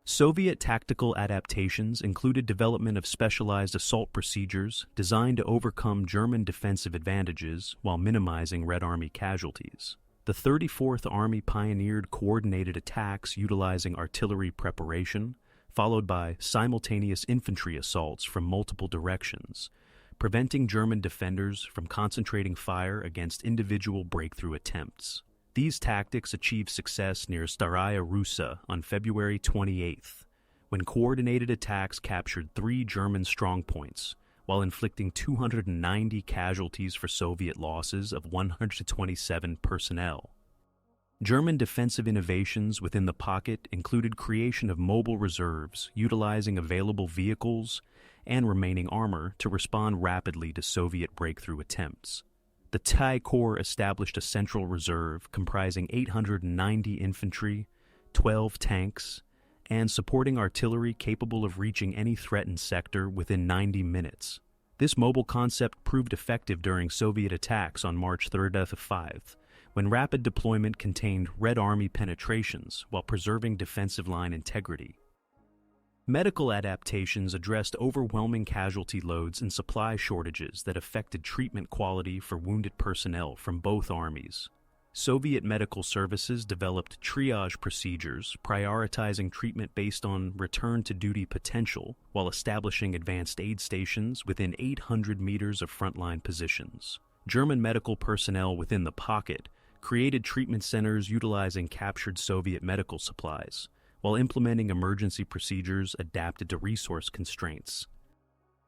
Soviet tactical adaptations included development of specialized assault procedures designed to overcome German defensive advantages while minimizing Red Army casualties. The 34th Army pioneered coordinated attacks utilizing artillery preparation, followed by simultaneous infantry assaults from multiple directions, preventing German defenders from concentrating fire against individual breakthrough attempts. These tactics achieved success near Staraya Russa on February 28th, when coordinated attacks captured 3 German strongpoints, while inflicting 290 casualties for Soviet losses of 127 personnel. German defensive innovations within the pocket included creation of mobile reserves utilizing available vehicles and remaining armor to respond rapidly to Soviet breakthrough attempts. The TIE Corps established a central reserve comprising 890 infantry, 12 tanks, and supporting artillery capable of reaching any threatened sector within 90 minutes. This mobile concept proved effective during Soviet attacks on March 3rd to 5th, when rapid deployment contained Red Army penetrations while preserving defensive line integrity. Medical adaptations addressed overwhelming casualty loads and supply shortages that affected treatment quality for wounded personnel from both armies. Soviet medical services developed triage procedures, prioritizing treatment based on return-to-duty potential while establishing advanced aid stations within 800 meters of frontline positions. German medical personnel within the pocket created treatment centers utilizing captured Soviet medical supplies, while implementing emergency procedures adapted to resource constraints.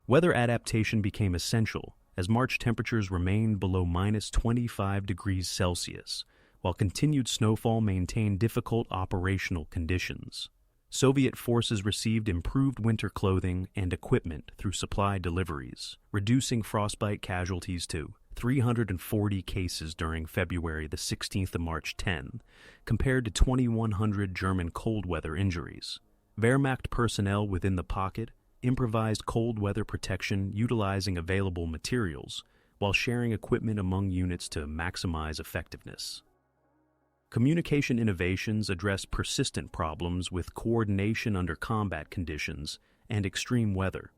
Weather adaptation became essential as March temperatures remained below -25 degrees Celsius, while continued snowfall maintained difficult operational conditions. Soviet forces received improved winter clothing and equipment through supply deliveries, reducing frostbite casualties to 340 cases during February the 16th to March 10, compared to 2,100 German cold weather injuries. Wehrmacht personnel within the pocket improvised cold weather protection utilizing available materials, while sharing equipment among units to maximize effectiveness. Communication innovations addressed persistent problems with coordination under combat conditions and extreme weather.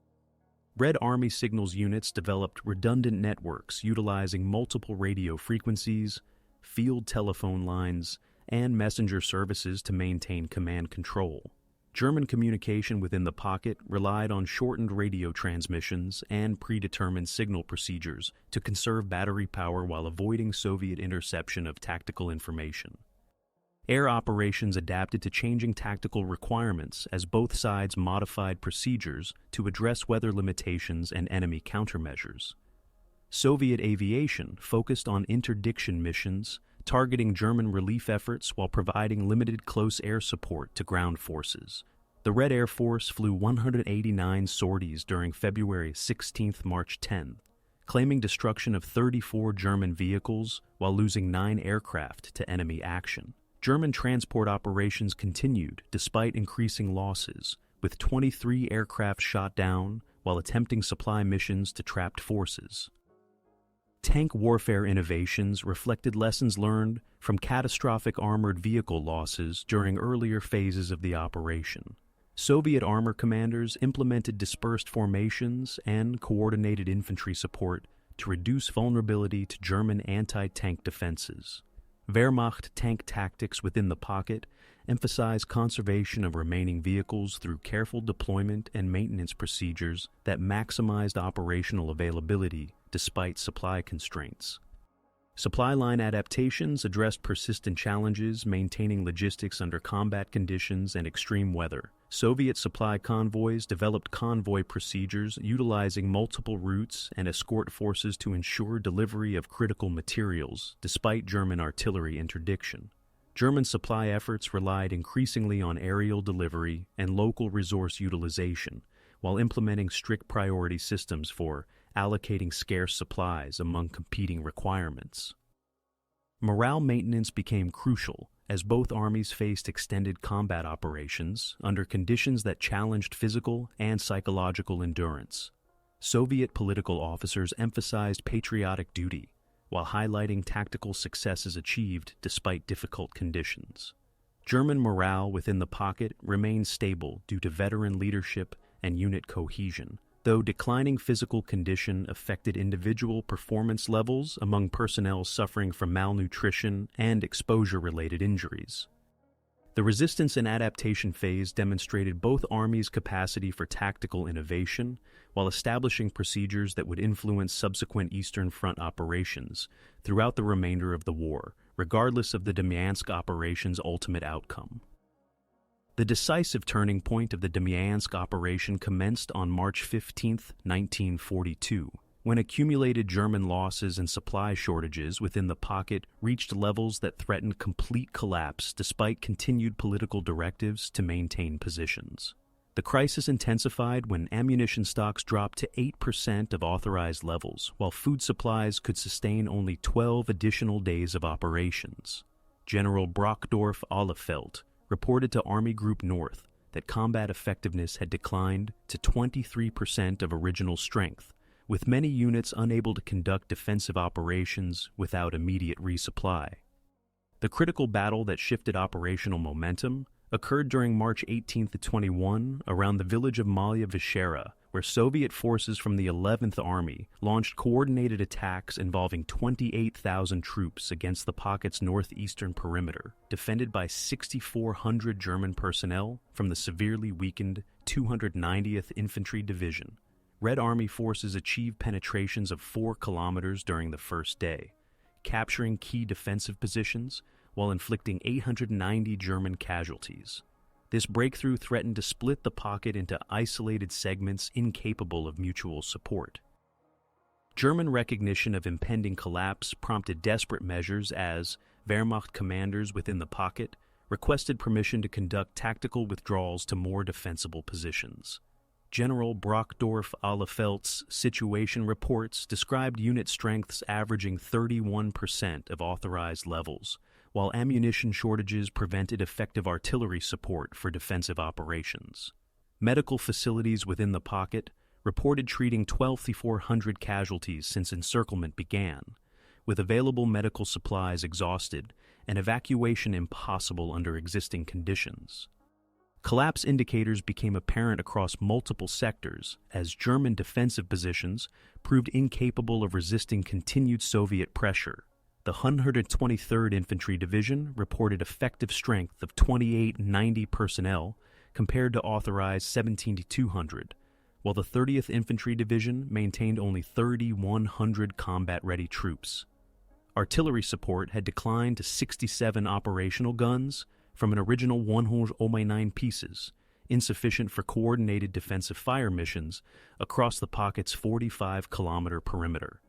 Red Army signals units developed redundant networks utilizing multiple radio frequencies, field telephone lines, and messenger services to maintain command control. German communication within the pocket relied on shortened radio transmissions and predetermined signal procedures to conserve battery power while avoiding Soviet interception of tactical information. Air operations adapted to changing tactical requirements as both sides modified procedures to address weather limitations and enemy countermeasures. Soviet aviation focused on interdiction missions, targeting German relief efforts while providing limited close air support to ground forces. The The Red Air Force flew 189 sorties during February 16th, March 10th, claiming destruction of 34 German vehicles while losing 9 aircraft to enemy action. German transport operations continued despite increasing losses, with 23 aircraft shot down while attempting supply missions to trapped forces. Tank warfare innovations reflected lessons learned from catastrophic armored vehicle losses during earlier phases of the operation. Soviet armor commanders implemented dispersed formations and coordinated infantry support to reduce vulnerability to German anti-tank defenses. Wehrmacht tank tactics within the pocket emphasize conservation of remaining vehicles through careful deployment and maintenance procedures that maximized operational availability despite supply constraints. Supply line adaptations addressed persistent challenges maintaining logistics under combat conditions and extreme weather. Soviet supply convoys developed convoy procedures utilizing multiple routes and escort forces to ensure delivery of critical materials despite German artillery interdiction. German supply efforts relied increasingly on aerial delivery and local resource utilization, while implementing strict priority systems for allocating scarce supplies among competing requirements. Morale maintenance became crucial as both armies faced extended combat operations under conditions that challenged physical and psychological endurance. Soviet political officers emphasized patriotic duty, while highlighting tactical successes achieved despite difficult conditions. German morale within the pocket remained stable due to veteran leadership and unit cohesion, though declining physical condition affected individual performance levels among personnel suffering from malnutrition and exposure-related injuries. The resistance and adaptation phase demonstrated both armies' capacity for tactical innovation while establishing procedures that would influence subsequent Eastern Front operations throughout the remainder of the war, regardless of the Demyansk operation's ultimate outcome. The decisive turning point of the Demyansk operation commenced on March 15, 1942, when accumulated German losses and supply shortages within the pocket reached levels that threatened complete collapse despite continued political directives to maintain positions. The crisis intensified when ammunition stocks dropped to 8% of authorized levels, while food supplies could sustain only 12 additional days of operations. General Brockdorff-Ahlefeldt reported to Army Group North that combat effectiveness had declined to 23% of original strength, with many units unable to conduct defensive operations without immediate resupply. The critical battle that shifted operational momentum occurred during March 18-21 around the village of Malaya Vishera, where Soviet forces from the 11th Army launched coordinated attacks involving 28,000 troops against the pocket's northeastern perimeter, defended by 6,400 German personnel from the severely weakened 290th Infantry Division. Red Army forces achieved penetrations of 4 kilometers during the first day, capturing key defensive positions while inflicting 890 German casualties. This breakthrough threatened to split the pocket into isolated segments incapable of mutual support. German recognition of impending collapse prompted desperate measures as Wehrmacht commanders within the pocket requested permission to conduct tactical withdrawals to more defensible positions. General Brockdorff-Ahlefeldt's situation reports described unit strengths averaging 31% of authorized levels, while ammunition shortages prevented effective artillery support for defensive operations. Medical facilities within the pocket reported treating 12,400 casualties since encirclement began, with available medical supplies exhausted and evacuation impossible under existing conditions. Collapse indicators became apparent across multiple sectors as German defensive positions proved incapable of resisting continued Soviet pressure. The 123rd Infantry Division reported effective strength of 2,890 personnel compared to authorized 17,200, while the 30th Infantry Division maintained only 3,100 combat-ready troops. Artillery support had declined to 67 operational guns from an original 109 pieces, insufficient for coordinated defensive fire missions across the pocket's 45-kilometer perimeter.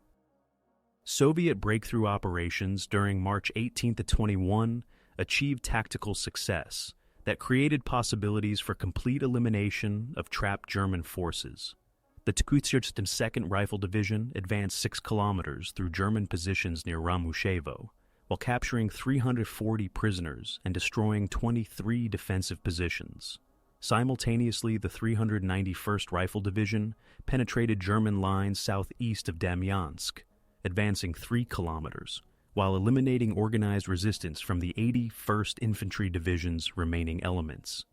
Soviet breakthrough operations during March 18-21 achieved tactical success that created possibilities for complete elimination of trapped German forces. The 202nd Rifle Division advanced 6 kilometers through German positions near Ramushevo, while capturing 340 prisoners and destroying 23 defensive positions. Simultaneously, the 391st Rifle Division penetrated German lines southeast of Demyansk, advancing 3 kilometers, while eliminating organized resistance from the 81st Infantry Division's remaining elements.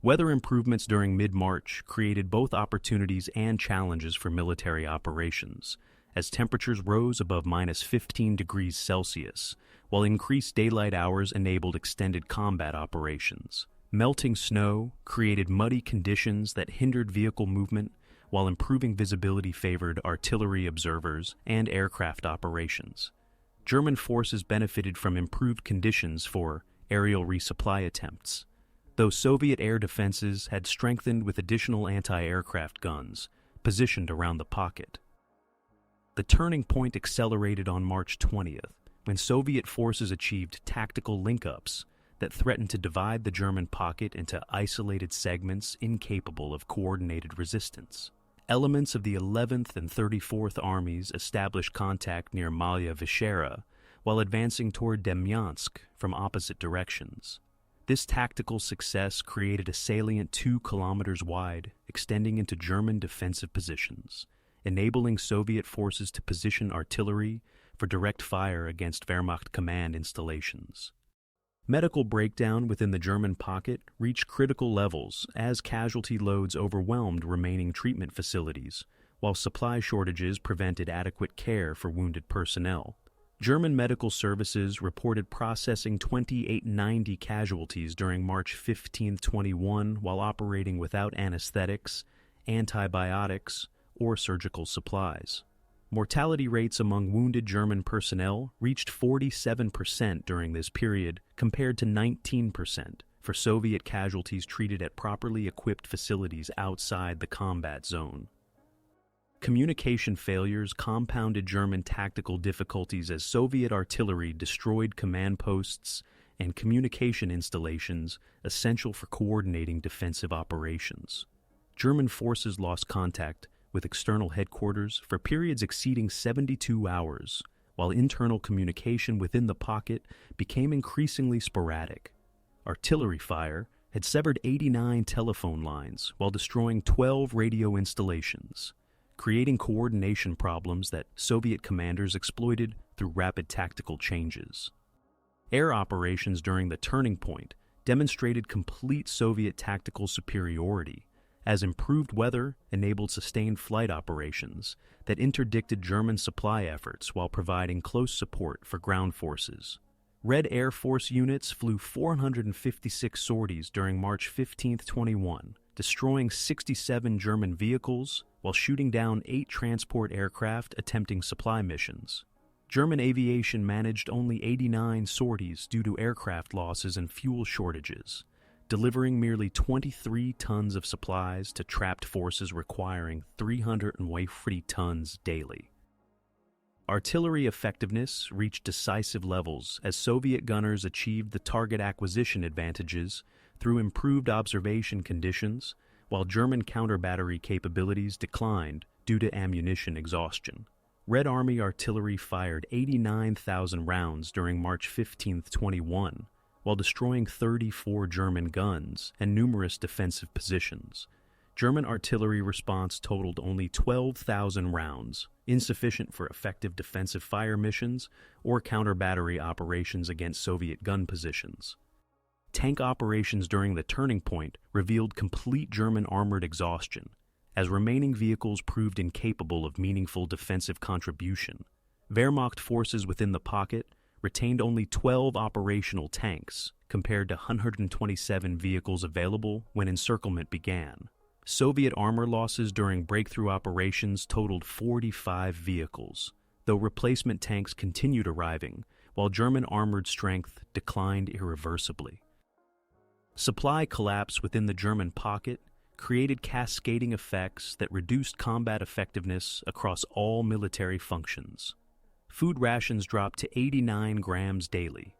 Weather improvements during mid-March created both opportunities and challenges for military operations, as temperatures rose above -15 degrees Celsius, while increased daylight hours enabled extended combat operations. Melting snow created muddy conditions that hindered vehicle movement, while improving visibility favored artillery observers and aircraft operations. German forces benefited from improved conditions for aerial resupply attempts, though Soviet air defenses had strengthened with additional anti-aircraft guns positioned around the pocket. The turning point accelerated on March 20th, when Soviet forces achieved tactical link-ups that threatened to divide the German pocket into isolated segments incapable of coordinated resistance. Elements of the 11th and 34th Armies established contact near Malaya Vishera while advancing toward Demyansk from opposite directions. This tactical success created a salient 2 kilometers wide, extending into German defensive positions, enabling Soviet forces to position artillery for direct fire against Wehrmacht command installations. Medical breakdown within the German pocket reached critical levels as casualty loads overwhelmed remaining treatment facilities, while supply shortages prevented adequate care for wounded personnel. German medical services reported processing 2,890 casualties during March 15, 21, while operating without anesthetics, antibiotics, or surgical supplies. Mortality rates among wounded German personnel reached 47% during this period, compared to 19% for Soviet casualties treated at properly equipped facilities outside the combat zone. Communication failures compounded German tactical difficulties as Soviet artillery destroyed command posts and communication installations essential for coordinating defensive operations. German forces lost contact with external headquarters for periods exceeding 72 hours, while internal communication within the pocket became increasingly sporadic. Artillery fire had severed 89 telephone lines while destroying 12 radio installations, creating coordination problems that Soviet commanders exploited through rapid tactical changes. Air operations during the turning point demonstrated complete Soviet tactical superiority, as improved weather enabled sustained flight operations that interdicted German supply efforts while providing close support for ground forces. Red Air Force units flew 456 sorties during March 15, 21, destroying 67 German vehicles while shooting down 8 transport aircraft attempting supply missions. German aviation managed only 89 sorties due to aircraft losses and fuel shortages, delivering merely 23 tons of supplies to trapped forces requiring 340 tons daily. Artillery effectiveness reached decisive levels as Soviet gunners achieved the target acquisition advantages through improved observation conditions, while German counter-battery capabilities declined due to ammunition exhaustion. Red Army artillery fired 89,000 rounds during March 15, 21, while destroying 34 German guns and numerous defensive positions. German artillery response totaled only 12,000 rounds, insufficient for effective defensive fire missions or counter-battery operations against Soviet gun positions. Tank operations during the turning point revealed complete German armored exhaustion, as remaining vehicles proved incapable of meaningful defensive contribution. Wehrmacht forces within the pocket retained only 12 operational tanks, compared to 127 vehicles available when encirclement began. Soviet armor losses during breakthrough operations totaled 45 vehicles, though replacement tanks continued arriving, while German armored strength declined irreversibly. Supply collapse within the German pocket created cascading effects that reduced combat effectiveness across all military functions. Food rations dropped to 89 grams daily,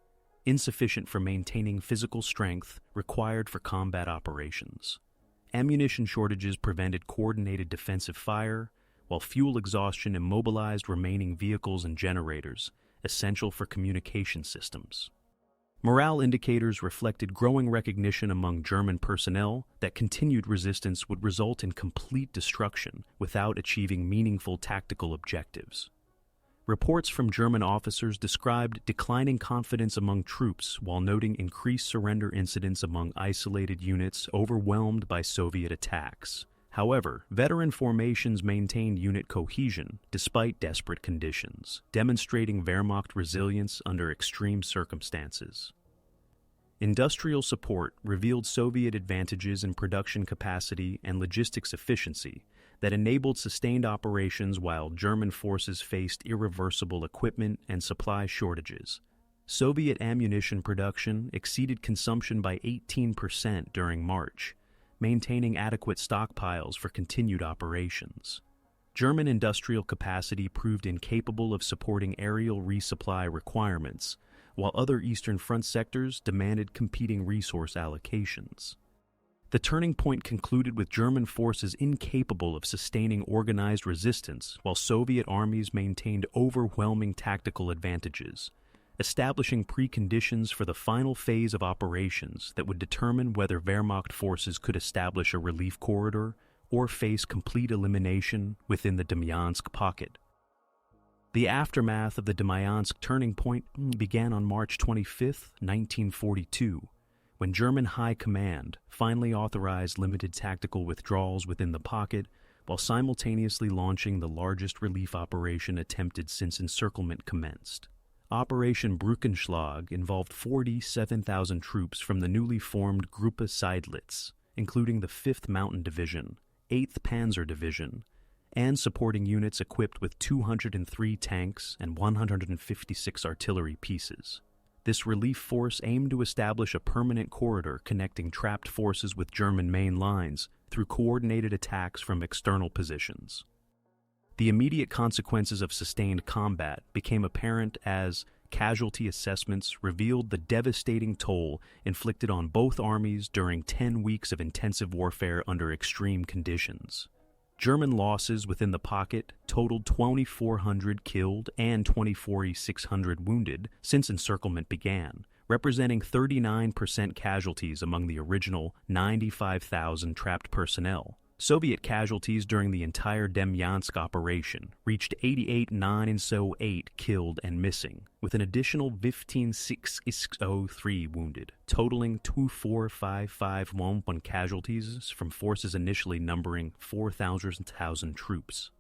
insufficient for maintaining physical strength required for combat operations. Ammunition shortages prevented coordinated defensive fire, while fuel exhaustion immobilized remaining vehicles and generators, essential for communication systems. Morale indicators reflected growing recognition among German personnel that continued resistance would result in complete destruction without achieving meaningful tactical objectives. Reports from German officers described declining confidence among troops while noting increased surrender incidents among isolated units overwhelmed by Soviet attacks. However, veteran formations maintained unit cohesion despite desperate conditions, demonstrating Wehrmacht resilience under extreme circumstances. Industrial support revealed Soviet advantages in production capacity and logistics efficiency that enabled sustained operations while German forces faced irreversible equipment and supply shortages. Soviet ammunition production exceeded consumption by 18% during March, maintaining adequate stockpiles for continued operations. German industrial capacity proved incapable of supporting aerial resupply requirements, while other Eastern Front sectors demanded competing resource allocations. The turning point concluded with German forces incapable of sustaining organized resistance, while Soviet armies maintained overwhelming tactical advantages, establishing preconditions for the final phase of operations that would determine whether Wehrmacht forces could establish a relief corridor or face complete elimination within the Demyansk pocket. The aftermath of the Demyansk turning point began on March 25, 1942, when German High Command finally authorized limited tactical withdrawals within the pocket while simultaneously launching the largest relief operation attempted since encirclement commenced. Operation Brückenschlag involved 47,000 troops from the newly formed Gruppe Seydlitz, including the 5th Mountain Division, 8th Panzer Division, and supporting units equipped with 203 tanks and 156 artillery pieces. This relief force aimed to establish a permanent corridor connecting trapped forces with German main lines through coordinated attacks from external positions. The immediate consequences of sustained combat became apparent as casualty assessments revealed the devastating toll inflicted on both armies during 10 weeks of intensive warfare under extreme conditions. German losses within the pocket totaled 2,400 killed and 2,400 wounded since encirclement began, representing 39% casualties among the original 95,000 trapped personnel. Soviet casualties during the entire Demyansk operation reached 88,908 killed and missing, with an additional 15,603 wounded, totaling 24,551 casualties from forces initially numbering 4,000 troops.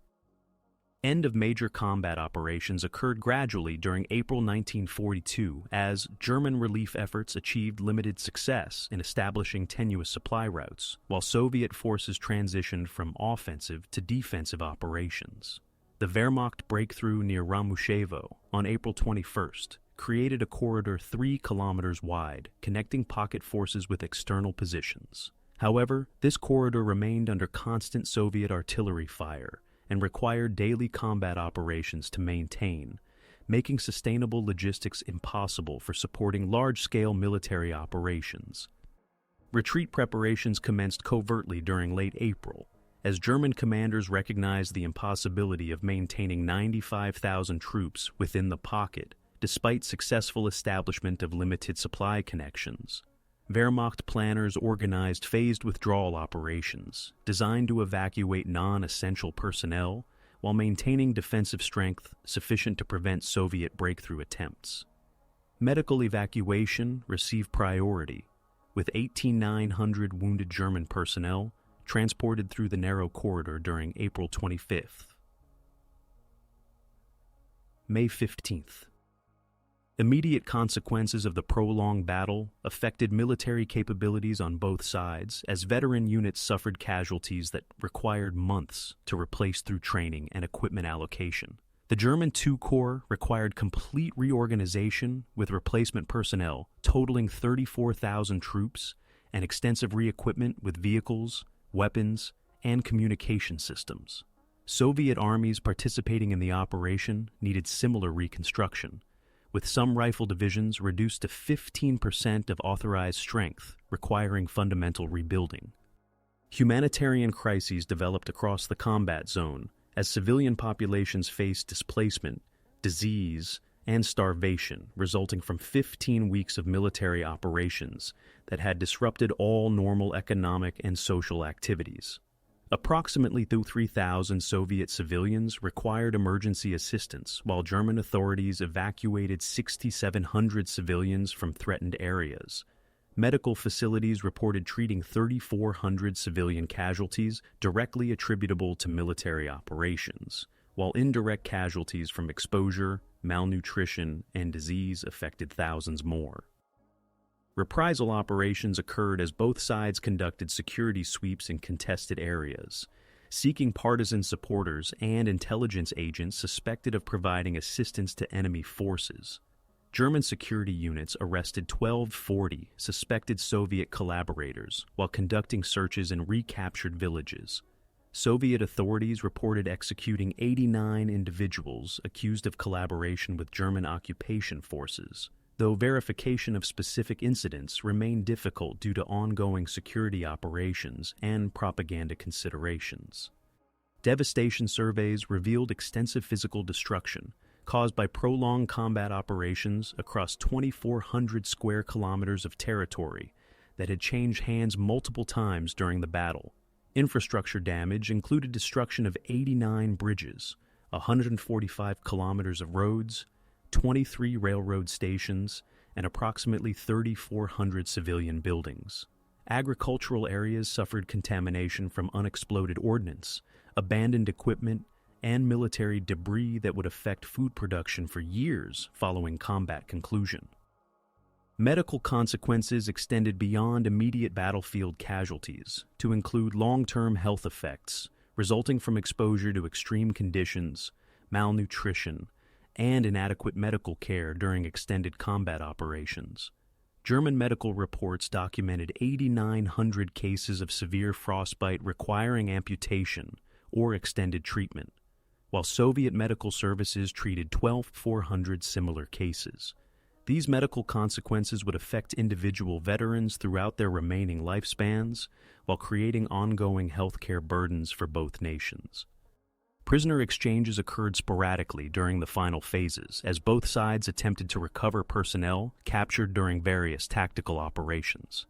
End of major combat operations occurred gradually during April 1942 as German relief efforts achieved limited success in establishing tenuous supply routes, while Soviet forces transitioned from offensive to defensive operations. The Wehrmacht breakthrough near Ramushevo on April 21st created a corridor 3 kilometers wide, connecting pocket forces with external positions. However, this corridor remained under constant Soviet artillery fire and required daily combat operations to maintain, making sustainable logistics impossible for supporting large-scale military operations. Retreat preparations commenced covertly during late April, as German commanders recognized the impossibility of maintaining 95,000 troops within the pocket, despite successful establishment of limited supply connections. Wehrmacht planners organized phased withdrawal operations designed to evacuate non-essential personnel while maintaining defensive strength sufficient to prevent Soviet breakthrough attempts. Medical evacuation received priority, with 18,900 wounded German personnel transported through the narrow corridor during April 25th. May 15th. Immediate consequences of the prolonged battle affected military capabilities on both sides, as veteran units suffered casualties that required months to replace through training and equipment allocation. The German II Corps required complete reorganization with replacement personnel totaling 34,000 troops and extensive re-equipment with vehicles, weapons, and communication systems. Soviet armies participating in the operation needed similar reconstruction, with some rifle divisions reduced to 15% of authorized strength, requiring fundamental rebuilding. Humanitarian crises developed across the combat zone as civilian populations faced displacement, disease, and starvation resulting from 15 weeks of military operations that had disrupted all normal economic and social activities. Approximately 3,000 Soviet civilians required emergency assistance, while German authorities evacuated 6,700 civilians from threatened areas. Medical facilities reported treating 3,400 civilian casualties directly attributable to military operations, while indirect casualties from exposure, malnutrition, and disease affected thousands more. Reprisal operations occurred as both sides conducted security sweeps in contested areas, seeking partisan supporters and intelligence agents suspected of providing assistance to enemy forces. German security units arrested 1,240 suspected Soviet collaborators while conducting searches in recaptured villages. Soviet authorities reported executing 89 individuals accused of collaboration with German occupation forces, though verification of specific incidents remained difficult due to ongoing security operations and propaganda considerations. Devastation surveys revealed extensive physical destruction caused by prolonged combat operations across 2,400 square kilometers of territory that had changed hands multiple times during the battle. Infrastructure damage included destruction of 89 bridges, 145 kilometers of roads, 23 railroad stations, and approximately 3,400 civilian buildings. Agricultural areas suffered contamination from unexploded ordnance, abandoned equipment, and military debris that would affect food production for years following combat conclusion. Medical consequences extended beyond immediate battlefield casualties to include long-term health effects resulting from exposure to extreme conditions, malnutrition, and inadequate medical care during extended combat operations. German medical reports documented 8,900 cases of severe frostbite requiring amputation or extended treatment, while Soviet medical services treated 1,400 similar cases. These medical consequences would affect individual veterans throughout their remaining lifespans, while creating ongoing healthcare burdens for both nations. Prisoner exchanges occurred sporadically during the final phases, as both sides attempted to recover personnel captured during various tactical operations.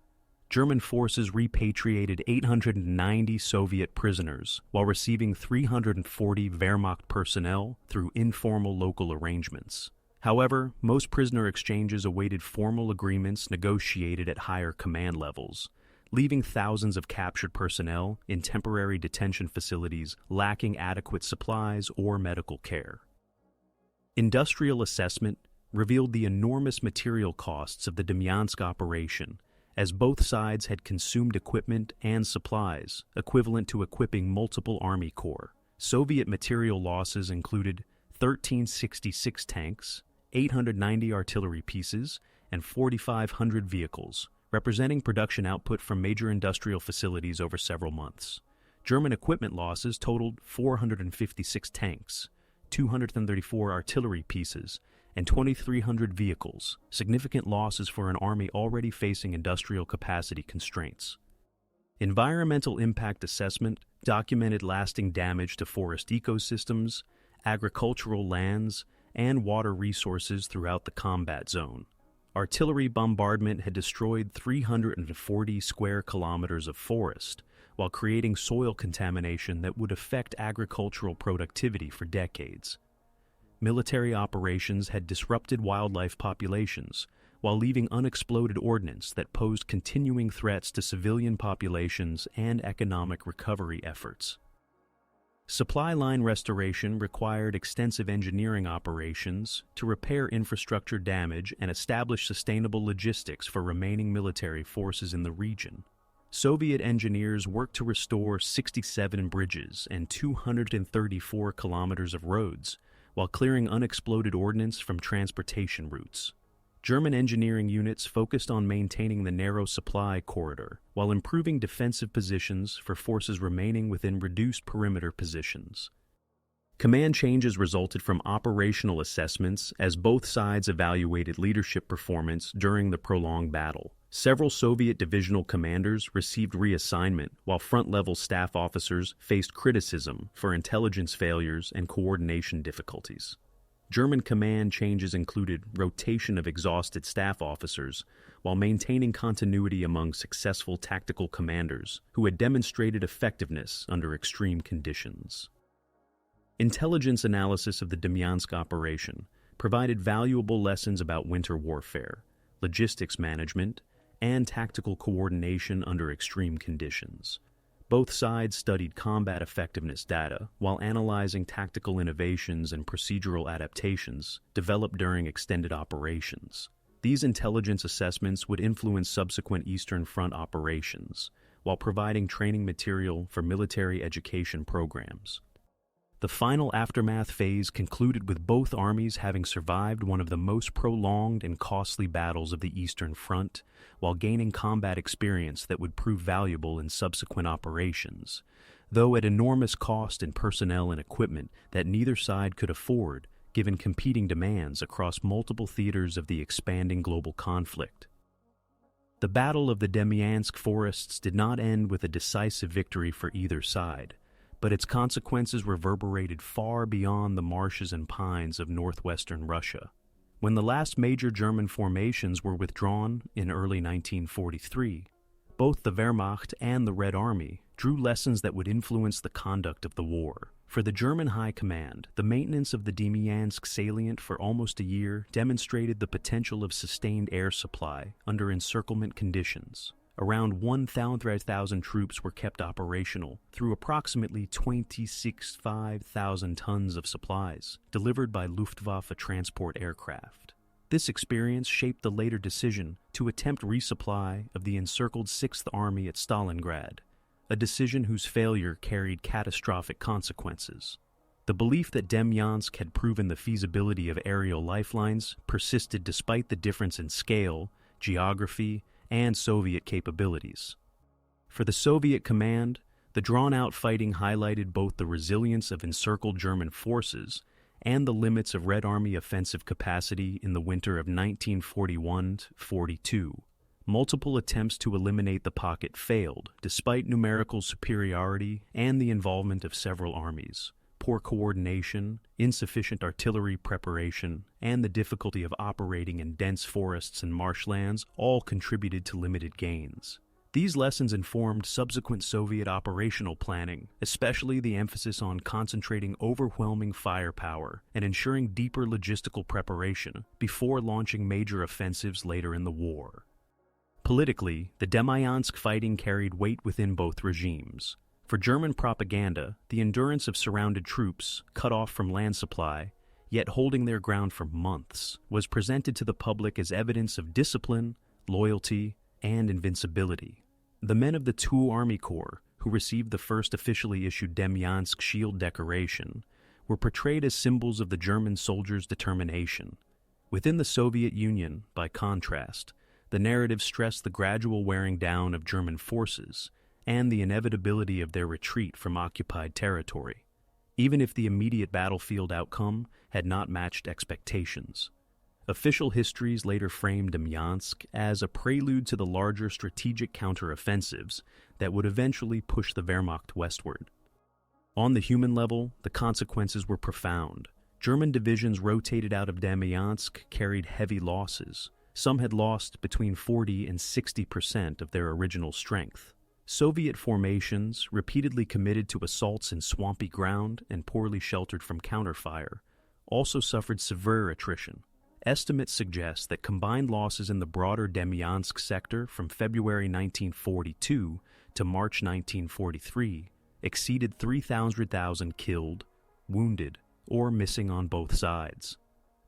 German forces repatriated 890 Soviet prisoners while receiving 340 Wehrmacht personnel through informal local arrangements. However, most prisoner exchanges awaited formal agreements negotiated at higher command levels, leaving thousands of captured personnel in temporary detention facilities lacking adequate supplies or medical care. Industrial assessment revealed the enormous material costs of the Demyansk operation, as both sides had consumed equipment and supplies equivalent to equipping multiple Army corps. Soviet material losses included 1,366 tanks, 890 artillery pieces, and 4,500 vehicles, representing production output from major industrial facilities over several months. German equipment losses totaled 456 tanks, 234 artillery pieces, and 2,300 vehicles, significant losses for an army already facing industrial capacity constraints. Environmental impact assessment documented lasting damage to forest ecosystems, agricultural lands, and water resources throughout the combat zone. Artillery bombardment had destroyed 340 square kilometers of forest, while creating soil contamination that would affect agricultural productivity for decades. Military operations had disrupted wildlife populations, while leaving unexploded ordnance that posed continuing threats to civilian populations and economic recovery efforts. Supply line restoration required extensive engineering operations to repair infrastructure damage and establish sustainable logistics for remaining military forces in the region. Soviet engineers worked to restore 67 bridges and 234 kilometers of roads, while clearing unexploded ordnance from transportation routes. German engineering units focused on maintaining the narrow supply corridor, while improving defensive positions for forces remaining within reduced perimeter positions. Command changes resulted from operational assessments as both sides evaluated leadership performance during the prolonged battle. Several Soviet divisional commanders received reassignment, while front-level staff officers faced criticism for intelligence failures and coordination difficulties. German command changes included rotation of exhausted staff officers, while maintaining continuity among successful tactical commanders who had demonstrated effectiveness under extreme conditions. Intelligence analysis of the Demyansk operation provided valuable lessons about winter warfare, logistics management, and tactical coordination under extreme conditions. Both sides studied combat effectiveness data while analyzing tactical innovations and procedural adaptations developed during extended operations. These intelligence assessments would influence subsequent Eastern Front operations while providing training material for military education programs. The final aftermath phase concluded with both armies having survived one of the most prolonged and costly battles of the Eastern Front, while gaining combat experience that would prove valuable in subsequent operations, though at enormous cost in personnel and equipment that neither side could afford, given competing demands across multiple theaters of the expanding global conflict. The Battle of the Demyansk forests did not end with a decisive victory for either side, but its consequences reverberated far beyond the marshes and pines of northwestern Russia. When the last major German formations were withdrawn in early 1943, both the Wehrmacht and the Red Army drew lessons that would influence the conduct of the war. For the German High Command, the maintenance of the Demyansk salient for almost a year demonstrated the potential of sustained air supply under encirclement conditions. Around 1,000 troops were kept operational through approximately 26,500 tons of supplies delivered by Luftwaffe transport aircraft. This experience shaped the later decision to attempt resupply of the encircled 6th Army at Stalingrad, a decision whose failure carried catastrophic consequences. The belief that Demyansk had proven the feasibility of aerial lifelines persisted despite the difference in scale, geography, and Soviet capabilities. For the Soviet command, the drawn-out fighting highlighted both the resilience of encircled German forces and the limits of Red Army offensive capacity in the winter of 1941-42. Multiple attempts to eliminate the pocket failed, despite numerical superiority and the involvement of several armies. Poor coordination, insufficient artillery preparation, and the difficulty of operating in dense forests and marshlands all contributed to limited gains. These lessons informed subsequent Soviet operational planning, especially the emphasis on concentrating overwhelming firepower and ensuring deeper logistical preparation before launching major offensives later in the war. Politically, the Demyansk fighting carried weight within both regimes. For German propaganda, the endurance of surrounded troops, cut off from land supply, yet holding their ground for months, was presented to the public as evidence of discipline, loyalty, and invincibility. The men of the II Army Corps, who received the first officially issued Demyansk Shield decoration, were portrayed as symbols of the German soldiers' determination. Within the Soviet Union, by contrast, the narrative stressed the gradual wearing down of German forces and the inevitability of their retreat from occupied territory, even if the immediate battlefield outcome had not matched expectations. Official histories later framed Demyansk as a prelude to the larger strategic counteroffensives that would eventually push the Wehrmacht westward. On the human level, the consequences were profound. German divisions rotated out of Demyansk carried heavy losses. Some had lost between 40 and 60% of their original strength. Soviet formations, repeatedly committed to assaults in swampy ground and poorly sheltered from counterfire, also suffered severe attrition. Estimates suggest that combined losses in the broader Demyansk sector from February 1942 to March 1943 exceeded 300,000 killed, wounded, or missing on both sides.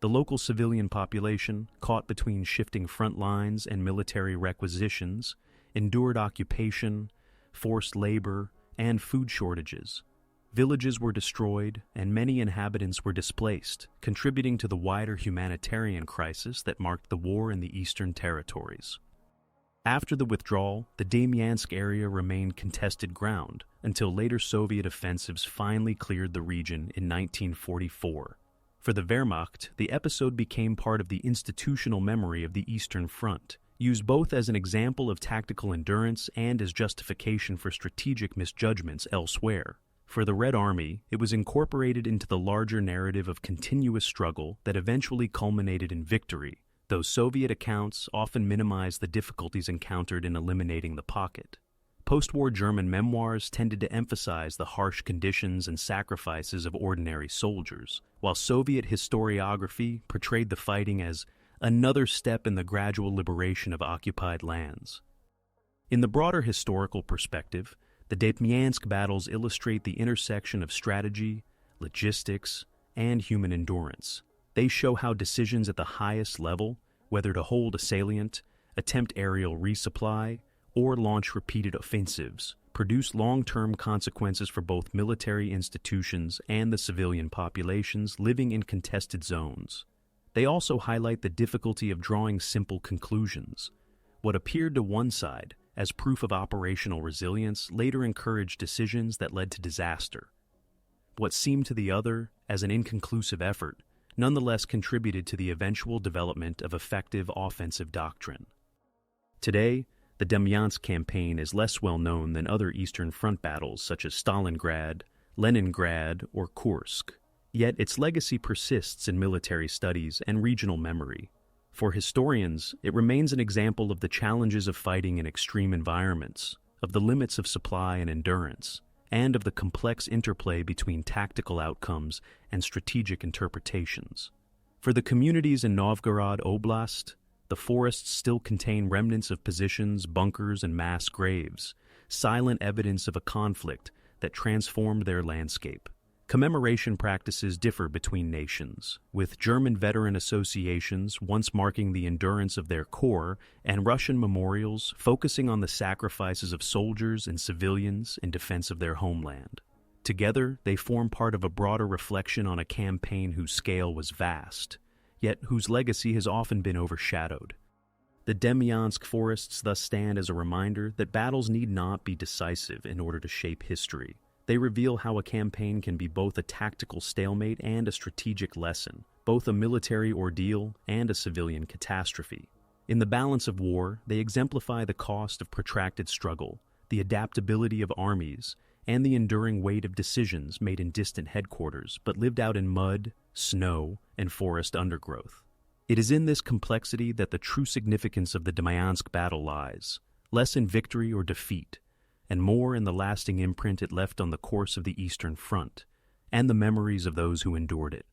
The local civilian population, caught between shifting front lines and military requisitions, endured occupation, forced labor, and food shortages. Villages were destroyed, and many inhabitants were displaced, contributing to the wider humanitarian crisis that marked the war in the Eastern Territories. After the withdrawal, the Demyansk area remained contested ground, until later Soviet offensives finally cleared the region in 1944. For the Wehrmacht, the episode became part of the institutional memory of the Eastern Front, used both as an example of tactical endurance and as justification for strategic misjudgments elsewhere. For the Red Army, it was incorporated into the larger narrative of continuous struggle that eventually culminated in victory, though Soviet accounts often minimize the difficulties encountered in eliminating the pocket. Post-war German memoirs tended to emphasize the harsh conditions and sacrifices of ordinary soldiers, while Soviet historiography portrayed the fighting as another step in the gradual liberation of occupied lands. In the broader historical perspective, the Demyansk battles illustrate the intersection of strategy, logistics, and human endurance. They show how decisions at the highest level, whether to hold a salient, attempt aerial resupply, or launch repeated offensives, produce long-term consequences for both military institutions and the civilian populations living in contested zones. They also highlight the difficulty of drawing simple conclusions. What appeared to one side as proof of operational resilience later encouraged decisions that led to disaster. What seemed to the other as an inconclusive effort nonetheless contributed to the eventual development of effective offensive doctrine. Today, the Demyansk campaign is less well known than other Eastern Front battles such as Stalingrad, Leningrad, or Kursk. Yet its legacy persists in military studies and regional memory. For historians, it remains an example of the challenges of fighting in extreme environments, of the limits of supply and endurance, and of the complex interplay between tactical outcomes and strategic interpretations. For the communities in Novgorod Oblast, the forests still contain remnants of positions, bunkers, and mass graves, silent evidence of a conflict that transformed their landscape. Commemoration practices differ between nations, with German veteran associations once marking the endurance of their corps and Russian memorials focusing on the sacrifices of soldiers and civilians in defense of their homeland. Together, they form part of a broader reflection on a campaign whose scale was vast, yet whose legacy has often been overshadowed. The Demyansk forests thus stand as a reminder that battles need not be decisive in order to shape history. They reveal how a campaign can be both a tactical stalemate and a strategic lesson, both a military ordeal and a civilian catastrophe. In the balance of war, they exemplify the cost of protracted struggle, the adaptability of armies, and the enduring weight of decisions made in distant headquarters but lived out in mud, snow, and forest undergrowth. It is in this complexity that the true significance of the Demyansk battle lies, less in victory or defeat, and more in the lasting imprint it left on the course of the Eastern Front, and the memories of those who endured it.